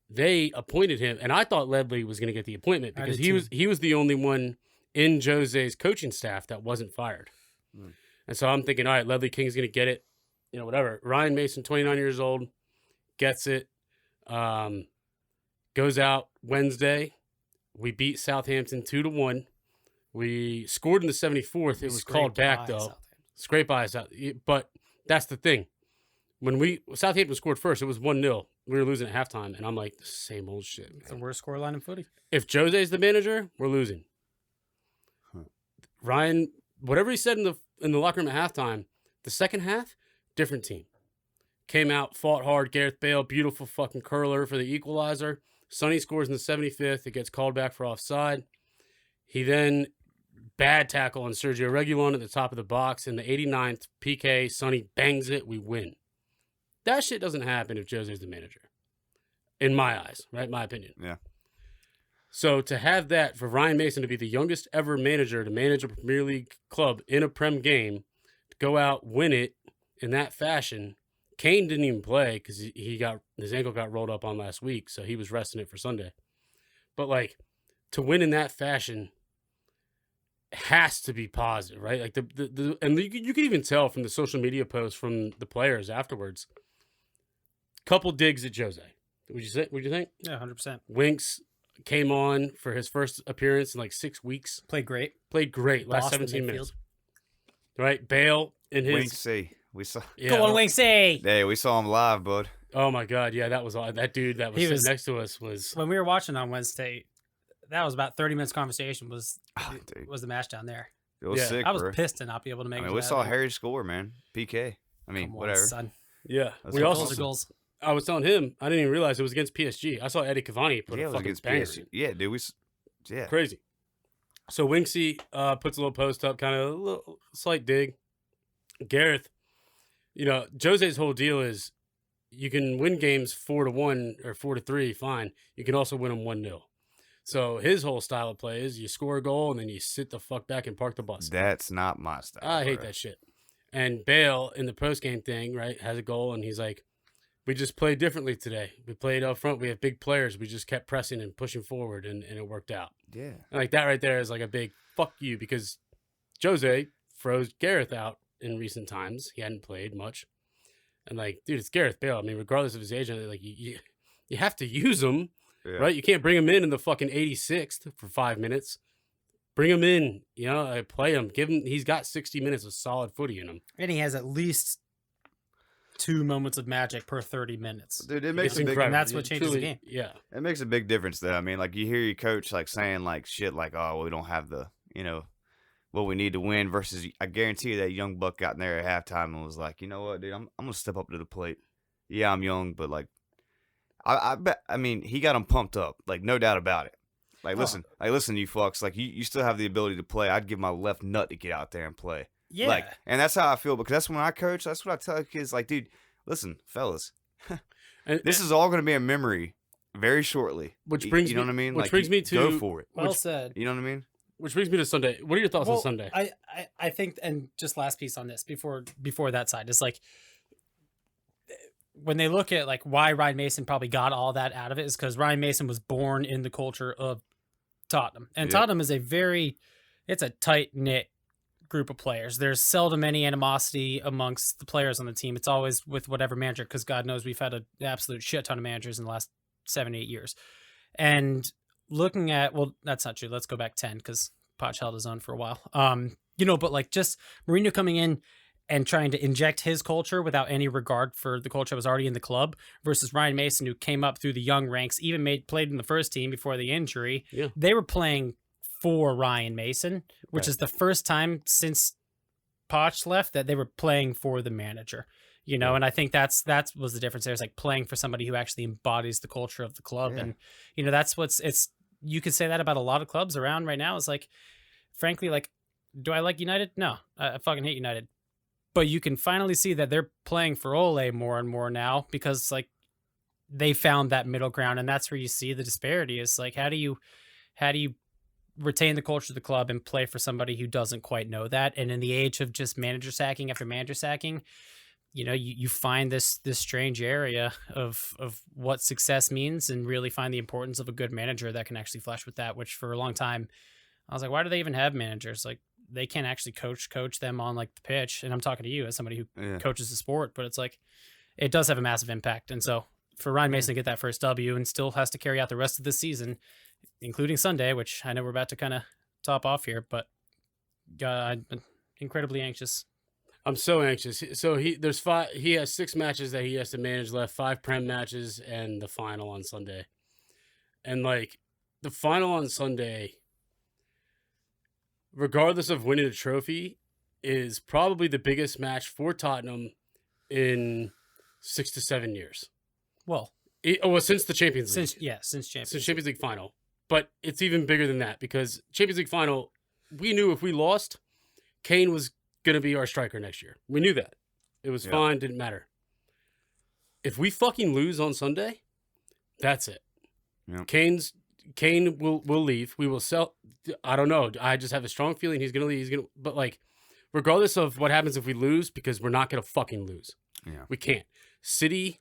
They appointed him, and I thought Ledley was going to get the appointment because he was the only one in Jose's coaching staff that wasn't fired. And so I'm thinking, all right, Ledley King's going to get it, whatever. Ryan Mason, 29 years old, gets it, goes out Wednesday. We beat Southampton 2-1. We scored in the 74th. It was called back, though. Scrape by us out. But that's the thing. When Southampton scored first, it was 1-0. We were losing at halftime, and I'm like, the same old shit. It's the worst scoreline in footy. If Jose's the manager, we're losing. Ryan, whatever he said in the locker room at halftime, the second half, different team. Came out, fought hard. Gareth Bale, beautiful fucking curler for the equalizer. Sonny scores in the 75th. It gets called back for offside. He then, bad tackle on Sergio Reguilon at the top of the box. In the 89th, PK, Sonny bangs it. We win. That shit doesn't happen if Jose's the manager. In my eyes, right? My opinion. Yeah. So to have that, for Ryan Mason to be the youngest ever manager to manage a Premier League club in a Prem game, to go out, win it in that fashion. Kane didn't even play because his ankle got rolled up on last week, so he was resting it for Sunday. But like, to win in that fashion has to be positive, right? Like and you can even tell from the social media posts from the players afterwards. Couple digs at Jose. Would you think? Yeah, 100%. Winks came on for his first appearance in like 6 weeks. Played great. Last 17 minutes. Right? Bale in his Winksy. We saw. Yeah. Go on, Winksy. Hey, we saw him live, bud. Oh my God, yeah, that was that dude that was sitting next to us was. When we were watching on Wednesday, that was about 30 minutes conversation. Was the match down there? It was sick. I was bro. pissed to not be able to make. We saw Harry score, man. PK. Whatever. Son. Yeah, we also goals. I was telling him I didn't even realize it was against PSG. I saw Eddie Cavani put a fucking banger. Yeah, dude. Crazy. So Winksy puts a little post up, kind of a little slight dig. Gareth, Jose's whole deal is you can win games 4-1 or 4-3, fine. You can also win them 1-0. So his whole style of play is you score a goal and then you sit the fuck back and park the bus. That's not my style. I hate that shit. And Bale in the post-game thing, right, has a goal and he's like, we just played differently today. We played up front. We have big players. We just kept pressing and pushing forward, and it worked out. Yeah. And like that right there is like a big fuck you because Jose froze Gareth out in recent times. He hadn't played much. And like, dude, it's Gareth Bale. I mean, regardless of his age, like you have to use him, right? You can't bring him in the fucking 86th for 5 minutes. Bring him in, play him. He's got 60 minutes of solid footy in him. And he has at least 2 moments of magic per 30 minutes. Dude, it makes It's a big. incredible. And that's what It changes the truly- game. Yeah. It makes a big difference, though. I mean, like you hear your coach like saying like shit, like, "Oh, well, we don't have the, what we need to win." Versus, I guarantee you that young buck got in there at halftime and was like, "You know what, dude? I'm gonna step up to the plate. Yeah, I'm young, but like, I bet. I mean, he got him pumped up, like no doubt about it. Like, listen, you fucks. Like, you still have the ability to play. I'd give my left nut to get out there and play. Yeah. Like, and that's how I feel because that's when I coach. That's what I tell kids. Like, dude, listen, fellas, this is all going to be a memory very shortly. Which brings you know me- what I mean? which Like, brings me to- go for it. Well said. You know what I mean? Which brings me to Sunday. What are your thoughts on Well, Sunday? I think, and just last piece on this before that side is like, when they look at like why Ryan Mason probably got all that out of it is because Ryan Mason was born in the culture of Tottenham, and Yeah. Tottenham is it's a tight knit group of players. There's seldom any animosity amongst the players on the team. It's always with whatever manager, because God knows we've had an absolute shit ton of managers in the last 7-8 years. And looking at, well, that's not true. Let's go back 10 because Poch held his own for a while. But like just Mourinho coming in and trying to inject his culture without any regard for the culture that was already in the club versus Ryan Mason, who came up through the young ranks, even played in the first team before the injury. Yeah. They were playing for Ryan Mason, which Right. is the first time since Poch left that they were playing for the manager. And I think that was the difference there. It's like playing for somebody who actually embodies the culture of the club. Yeah. And, that's you could say that about a lot of clubs around right now. It's like, frankly, like, do I like United? No, I fucking hate United. But you can finally see that they're playing for Ole more and more now because like they found that middle ground, and that's where you see the disparity. Is like, how do you retain the culture of the club and play for somebody who doesn't quite know that? And in the age of just manager sacking after manager sacking, you find this strange area of what success means and really find the importance of a good manager that can actually flesh with that, which for a long time I was like, why do they even have managers? Like, they can't actually coach them on like the pitch. And I'm talking to you as somebody who coaches the sport, but it's like, it does have a massive impact. And so for Ryan Mason to get that first W and still has to carry out the rest of the season, including Sunday, which I know we're about to kind of top off here, but I'm incredibly anxious. I'm so anxious. So he has 6 matches that he has to manage left, 5 Prem matches, and the final on Sunday. And like the final on Sunday, regardless of winning a trophy, is probably the biggest match for Tottenham in 6 to 7 years. Well, since the Champions League. Since Champions League final. But it's even bigger than that because Champions League final, we knew if we lost, Kane was going to be our striker next year. We knew that. It was fine, didn't matter. If we fucking lose on Sunday, that's it. Yep. Kane will leave. We will sell. I don't know. I just have a strong feeling he's going to leave. But like, regardless of what happens if we lose, because we're not going to fucking lose. Yeah. We can't. City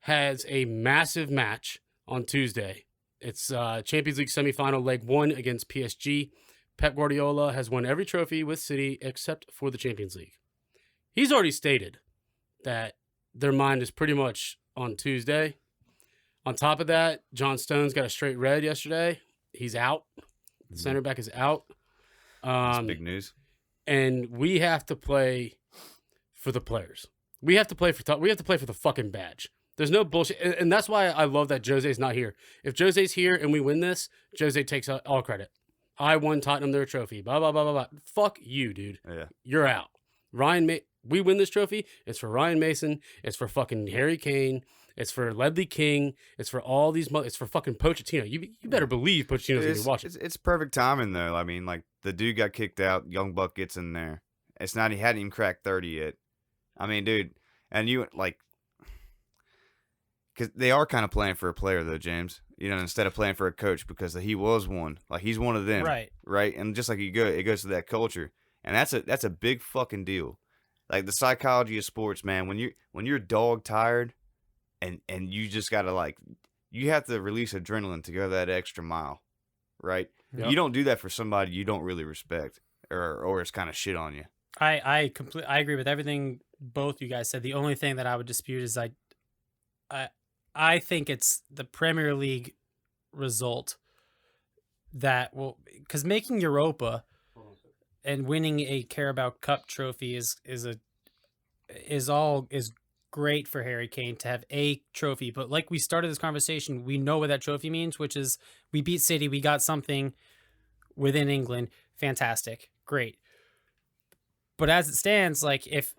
has a massive match on Tuesday. It's Champions League semifinal leg 1 against PSG. Pep Guardiola has won every trophy with City except for the Champions League. He's already stated that their mind is pretty much on Tuesday. On top of that, John Stones got a straight red yesterday. He's out. The center back is out. That's big news. And we have to play for the players. We have to play for the fucking badge. There's no bullshit. And that's why I love that Jose's not here. If Jose's here and we win this, Jose takes all credit. I won Tottenham their trophy. Blah, blah, blah, blah, blah. Fuck you, dude. Yeah. You're out. We win this trophy. It's for Ryan Mason. It's for fucking Harry Kane. It's for Ledley King. It's for all these. It's for fucking Pochettino. You better believe Pochettino's gonna be watching. It's perfect timing though. I mean, like the dude got kicked out. Young Buck gets in there. It's not. He hadn't even cracked 30 yet. I mean, dude, and you like, because they are kind of playing for a player though, James. Instead of playing for a coach, because he was one. Like he's one of them, right? And just like it goes to that culture, and that's a big fucking deal. Like the psychology of sports, man. When you're dog tired. And you just gotta you have to release adrenaline to go that extra mile, right? Yep. You don't do that for somebody you don't really respect, or it's kind of shit on you. I agree with everything both you guys said. The only thing that I would dispute is I think it's the Premier League result that will, because making Europa and winning a Carabao Cup trophy is great for Harry Kane to have a trophy. But like we started this conversation, we know what that trophy means, which is we beat City. We got something within England. Fantastic. Great. But as it stands, like if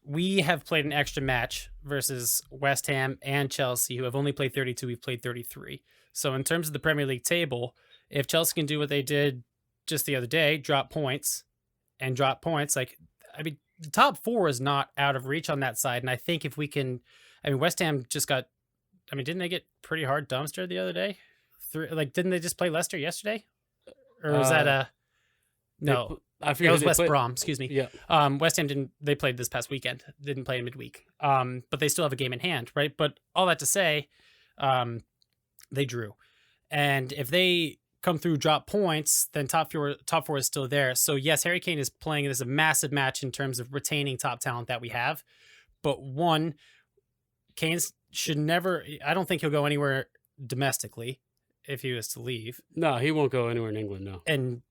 we have played an extra match versus West Ham and Chelsea, who have only played 32, we've played 33. So in terms of the Premier League table, if Chelsea can do what they did just the other day, drop points, like, I mean, the top four is not out of reach on that side. And I think if we can, I mean, West Ham just got, I mean, didn't they get pretty hard dumpster the other day? Didn't they just play Leicester yesterday? Or was that a, no, I it forget. was West Brom, excuse me. Yeah. West Ham they played this past weekend, didn't play in midweek. But they still have a game in hand, right? But all that to say, they drew. And if they come through, drop points, then top four is still there. So yes, Harry Kane is playing this a massive match in terms of retaining top talent that we have. But one, Kane should never, I don't think he'll go anywhere domestically if he was to leave. No, he won't go anywhere in England, no. And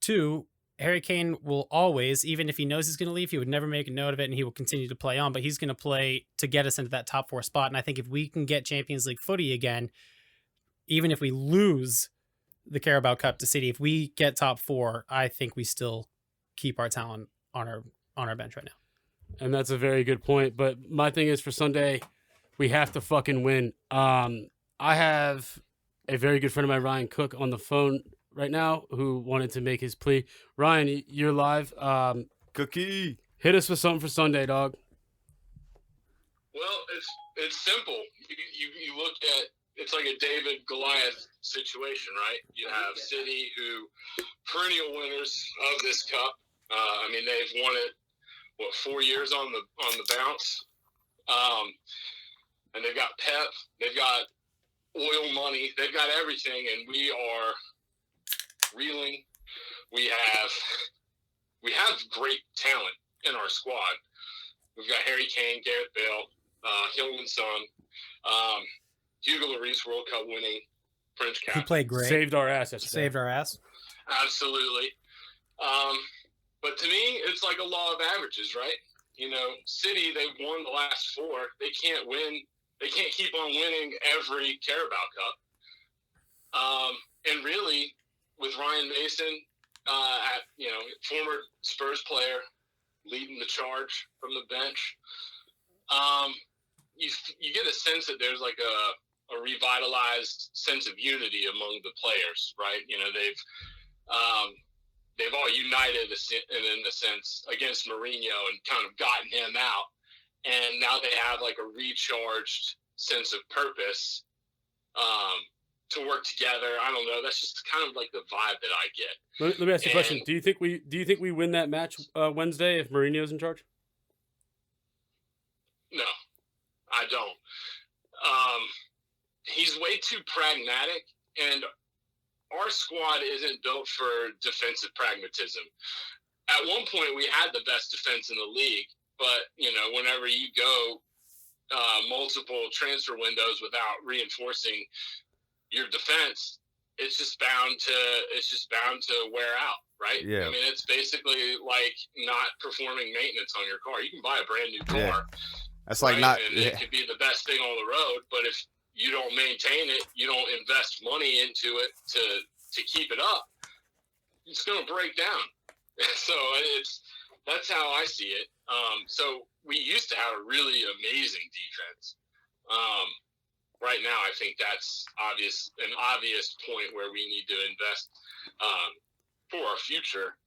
two, Harry Kane will always, even if he knows he's going to leave, he would never make a note of it and he will continue to play on, but he's going to play to get us into that top four spot. And I think if we can get Champions League footy again, even if we lose the Carabao Cup to City, if we get top four, I think we still keep our talent on our bench right now. And that's a very good point. But my thing is for Sunday, we have to fucking win. I have a very good friend of mine, Ryan Cook, on the phone right now who wanted to make his plea. Ryan, you're live. Cookie. Hit us with something for Sunday, dog. Well, it's simple. You look at, it's like a David Goliath situation, right? You have City, who perennial winners of this cup. I mean, they've won it 4 years on the bounce, and they've got Pep, they've got oil money, they've got everything, and we are reeling. We have great talent in our squad. We've got Harry Kane, Gareth Bale, Heung-min Son, Hugo Lloris, World Cup winning French captain. He played great. Saved our ass. Saved our ass. Absolutely. But to me, it's like a law of averages, right? You know, City, they've won the last four. They can't win. They can't keep on winning every Carabao Cup. And really, with Ryan Mason, former Spurs player, leading the charge from the bench, you get a sense that there's like a revitalized sense of unity among the players, right? You know, they've all united in a sense against Mourinho and kind of gotten him out, and now they have like a recharged sense of purpose to work together. I don't know. That's just kind of like the vibe that I get. Let me ask you a question. Do you think we win that match Wednesday if Mourinho's in charge? No, I don't. He's way too pragmatic, and our squad isn't built for defensive pragmatism. At one point, we had the best defense in the league, but you know, whenever you go multiple transfer windows without reinforcing your defense, it's just bound to wear out, right? Yeah. I mean, it's basically like not performing maintenance on your car. You can buy a brand new car. Yeah. That's like right? And it could be the best thing on the road, but if you don't maintain it, you don't invest money into it to keep it up, it's going to break down. So that's how I see it. So we used to have a really amazing defense. Right now, I think that's an obvious point where we need to invest for our future.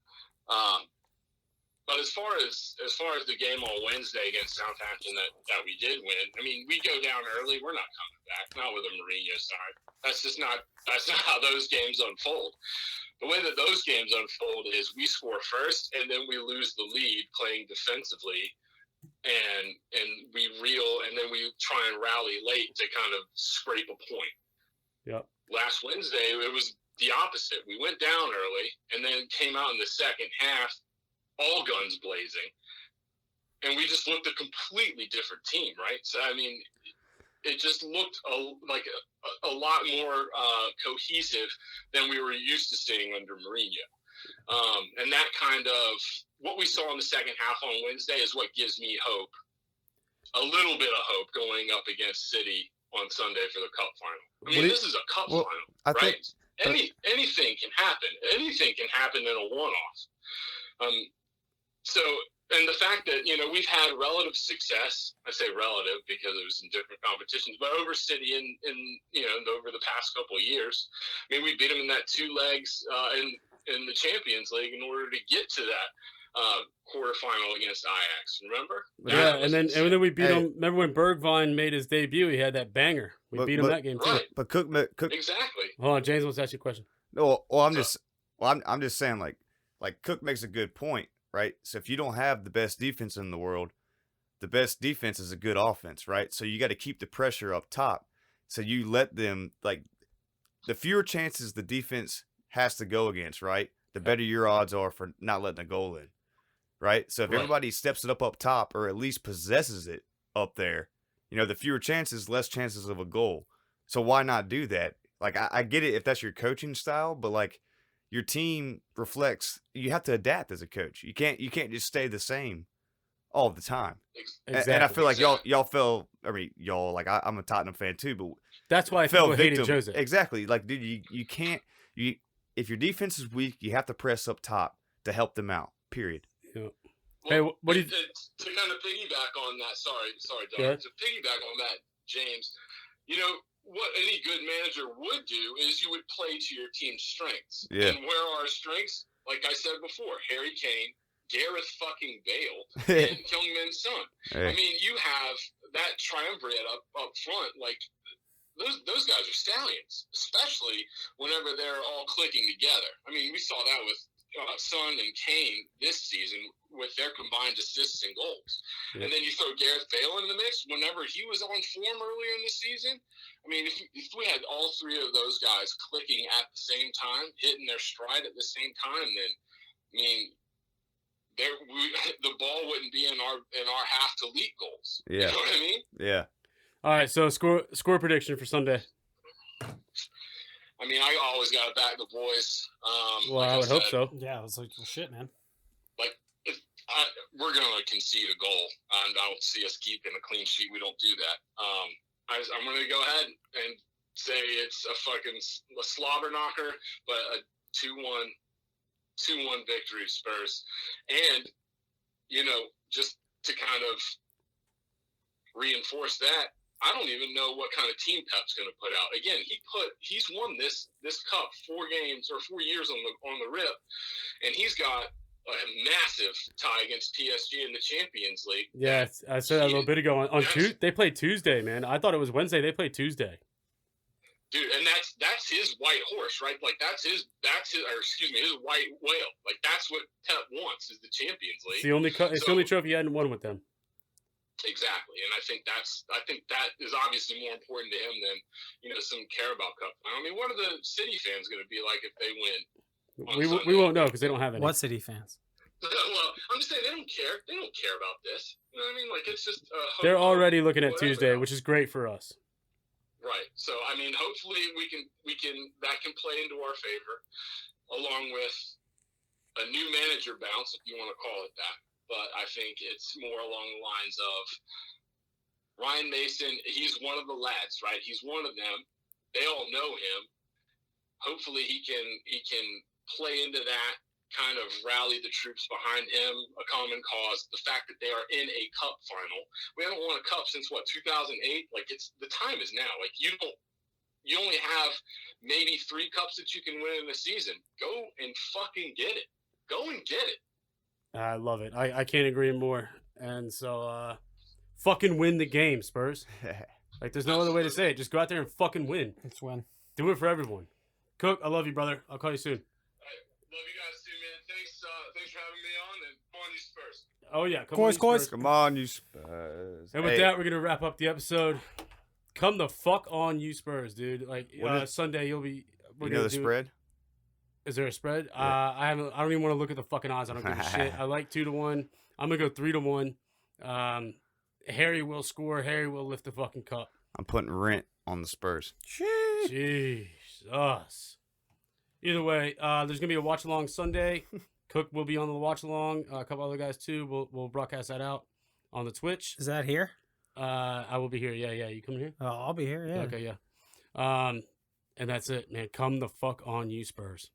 But as far as the game on Wednesday against Southampton that we did win, I mean, we go down early, we're not coming back, not with a Mourinho side. That's not how those games unfold. The way that those games unfold is we score first and then we lose the lead playing defensively, and we reel, and then we try and rally late to kind of scrape a point. Yep. Last Wednesday, it was the opposite. We went down early and then came out in the second half all guns blazing, and we just looked a completely different team, right? So, I mean, it just looked like a lot more cohesive than we were used to seeing under Mourinho. And that kind of, what we saw in the second half on Wednesday is what gives me hope a little bit of hope going up against City on Sunday for the Cup final. I mean, this is a Cup final, right? Anything can happen. Anything can happen in a one-off. So, and the fact that, we've had relative success, I say relative because it was in different competitions, but over City over the past couple of years, I mean, we beat them in that 2 legs in the Champions League in order to get to that quarterfinal against Ajax. Remember? Yeah, and then we beat him. Remember when Bergwijn made his debut? He had that banger. We beat him that game too. Right. But Cook exactly. Hold on, James wants to ask you a question. No, I'm just saying like Cook makes a good point, right? So if you don't have the best defense in the world, the best defense is a good offense, right? So you got to keep the pressure up top. So you let them, like, the fewer chances the defense has to go against, right? The better your odds are for not letting a goal in, right? So if everybody steps it up top, or at least possesses it up there, the fewer chances, less chances of a goal. So why not do that? Like, I get it if that's your coaching style, but like, your team reflects. You have to adapt as a coach. You can't just stay the same all the time. Exactly. And I feel like y'all fell. I mean, y'all, like, I'm a Tottenham fan too, but that's why I fell feel victim. hated Jose. Exactly. Like, dude, you can't. If your defense is weak, you have to press up top to help them out. Period. Yeah. Well, hey, what do you? To kind of piggyback on that, sorry, Doug. To piggyback on that, James, what any good manager would do is you would play to your team's strengths. Yeah. And where are our strengths? Like I said before, Harry Kane, Gareth fucking Bale, and Heung-min Son. Hey. I mean, you have that triumvirate up front, like. Those guys are stallions, especially whenever they're all clicking together. I mean, we saw that with Son and Kane this season with their combined assists and goals. Yeah. And then you throw Gareth Bale in the mix whenever he was on form earlier in the season. I mean, if we had all 3 of those guys clicking at the same time, hitting their stride at the same time, then, I mean, the ball wouldn't be in our half to lead goals. Yeah. You know what I mean? Yeah. All right, so score prediction for Sunday. I mean, I always got to back the boys. Well, I would hope so. Yeah, I was like, well, shit, man. Like, we're going to concede a goal, and I don't see us keeping a clean sheet. We don't do that. I'm going to go ahead and say it's a slobber knocker, but a 2-1 victory, Spurs. And, just to kind of reinforce that, I don't even know what kind of team Pep's going to put out. Again, he's won this cup 4 years on the rip, and he's got a massive tie against PSG in the Champions League. Yeah, I said that a little bit ago. On Tuesday, they played Tuesday, man. I thought it was Wednesday. They played Tuesday. Dude, and that's his white horse, right? Like his white whale. Like that's what Pep wants is the Champions League. It's the only trophy he hadn't won with them. Exactly, and I think that is obviously more important to him than some Carabao Cup. I mean, what are the City fans going to be like if they win? We won't know because they don't have any. What City fans? Well, I'm just saying they don't care. They don't care about this. You know what I mean? Like it's just. They're already looking at Tuesday, which is great for us. Right. So I mean, hopefully we can that can play into our favor, along with a new manager bounce, if you want to call it that. But I think it's more along the lines of Ryan Mason. He's one of the lads, right? He's one of them. They all know him. Hopefully he can play into that, kind of rally the troops behind him, a common cause. The fact that they are in a cup final. We haven't won a cup since 2008? Like the time is now. Like you only have maybe 3 cups that you can win in the season. Go and fucking get it. Go and get it. I love it. I can't agree more. And so, fucking win the game, Spurs. Like, there's no other way to say it. Just go out there and fucking win. Let's win. Do it for everyone. Cook, I love you, brother. I'll call you soon. All right. Love you guys too, man. Thanks for having me on, and come on, you Spurs. Oh, yeah. Come on, you Spurs. And with that, we're going to wrap up the episode. Come the fuck on, you Spurs, dude. Like, Sunday, you'll be... the spread? Is there a spread? Yeah. I don't even want to look at the fucking odds. I don't give a shit. I like 2-1. I'm gonna go 3-1. Harry will score. Harry will lift the fucking cup. I'm putting rent on the Spurs. Jesus. Either way, there's gonna be a watch along Sunday. Cook will be on the watch along. A couple other guys too. We'll broadcast that out on the Twitch. Is that here? I will be here. Yeah. You coming here? I'll be here. Yeah. Okay, yeah. And that's it, man. Come the fuck on, you Spurs.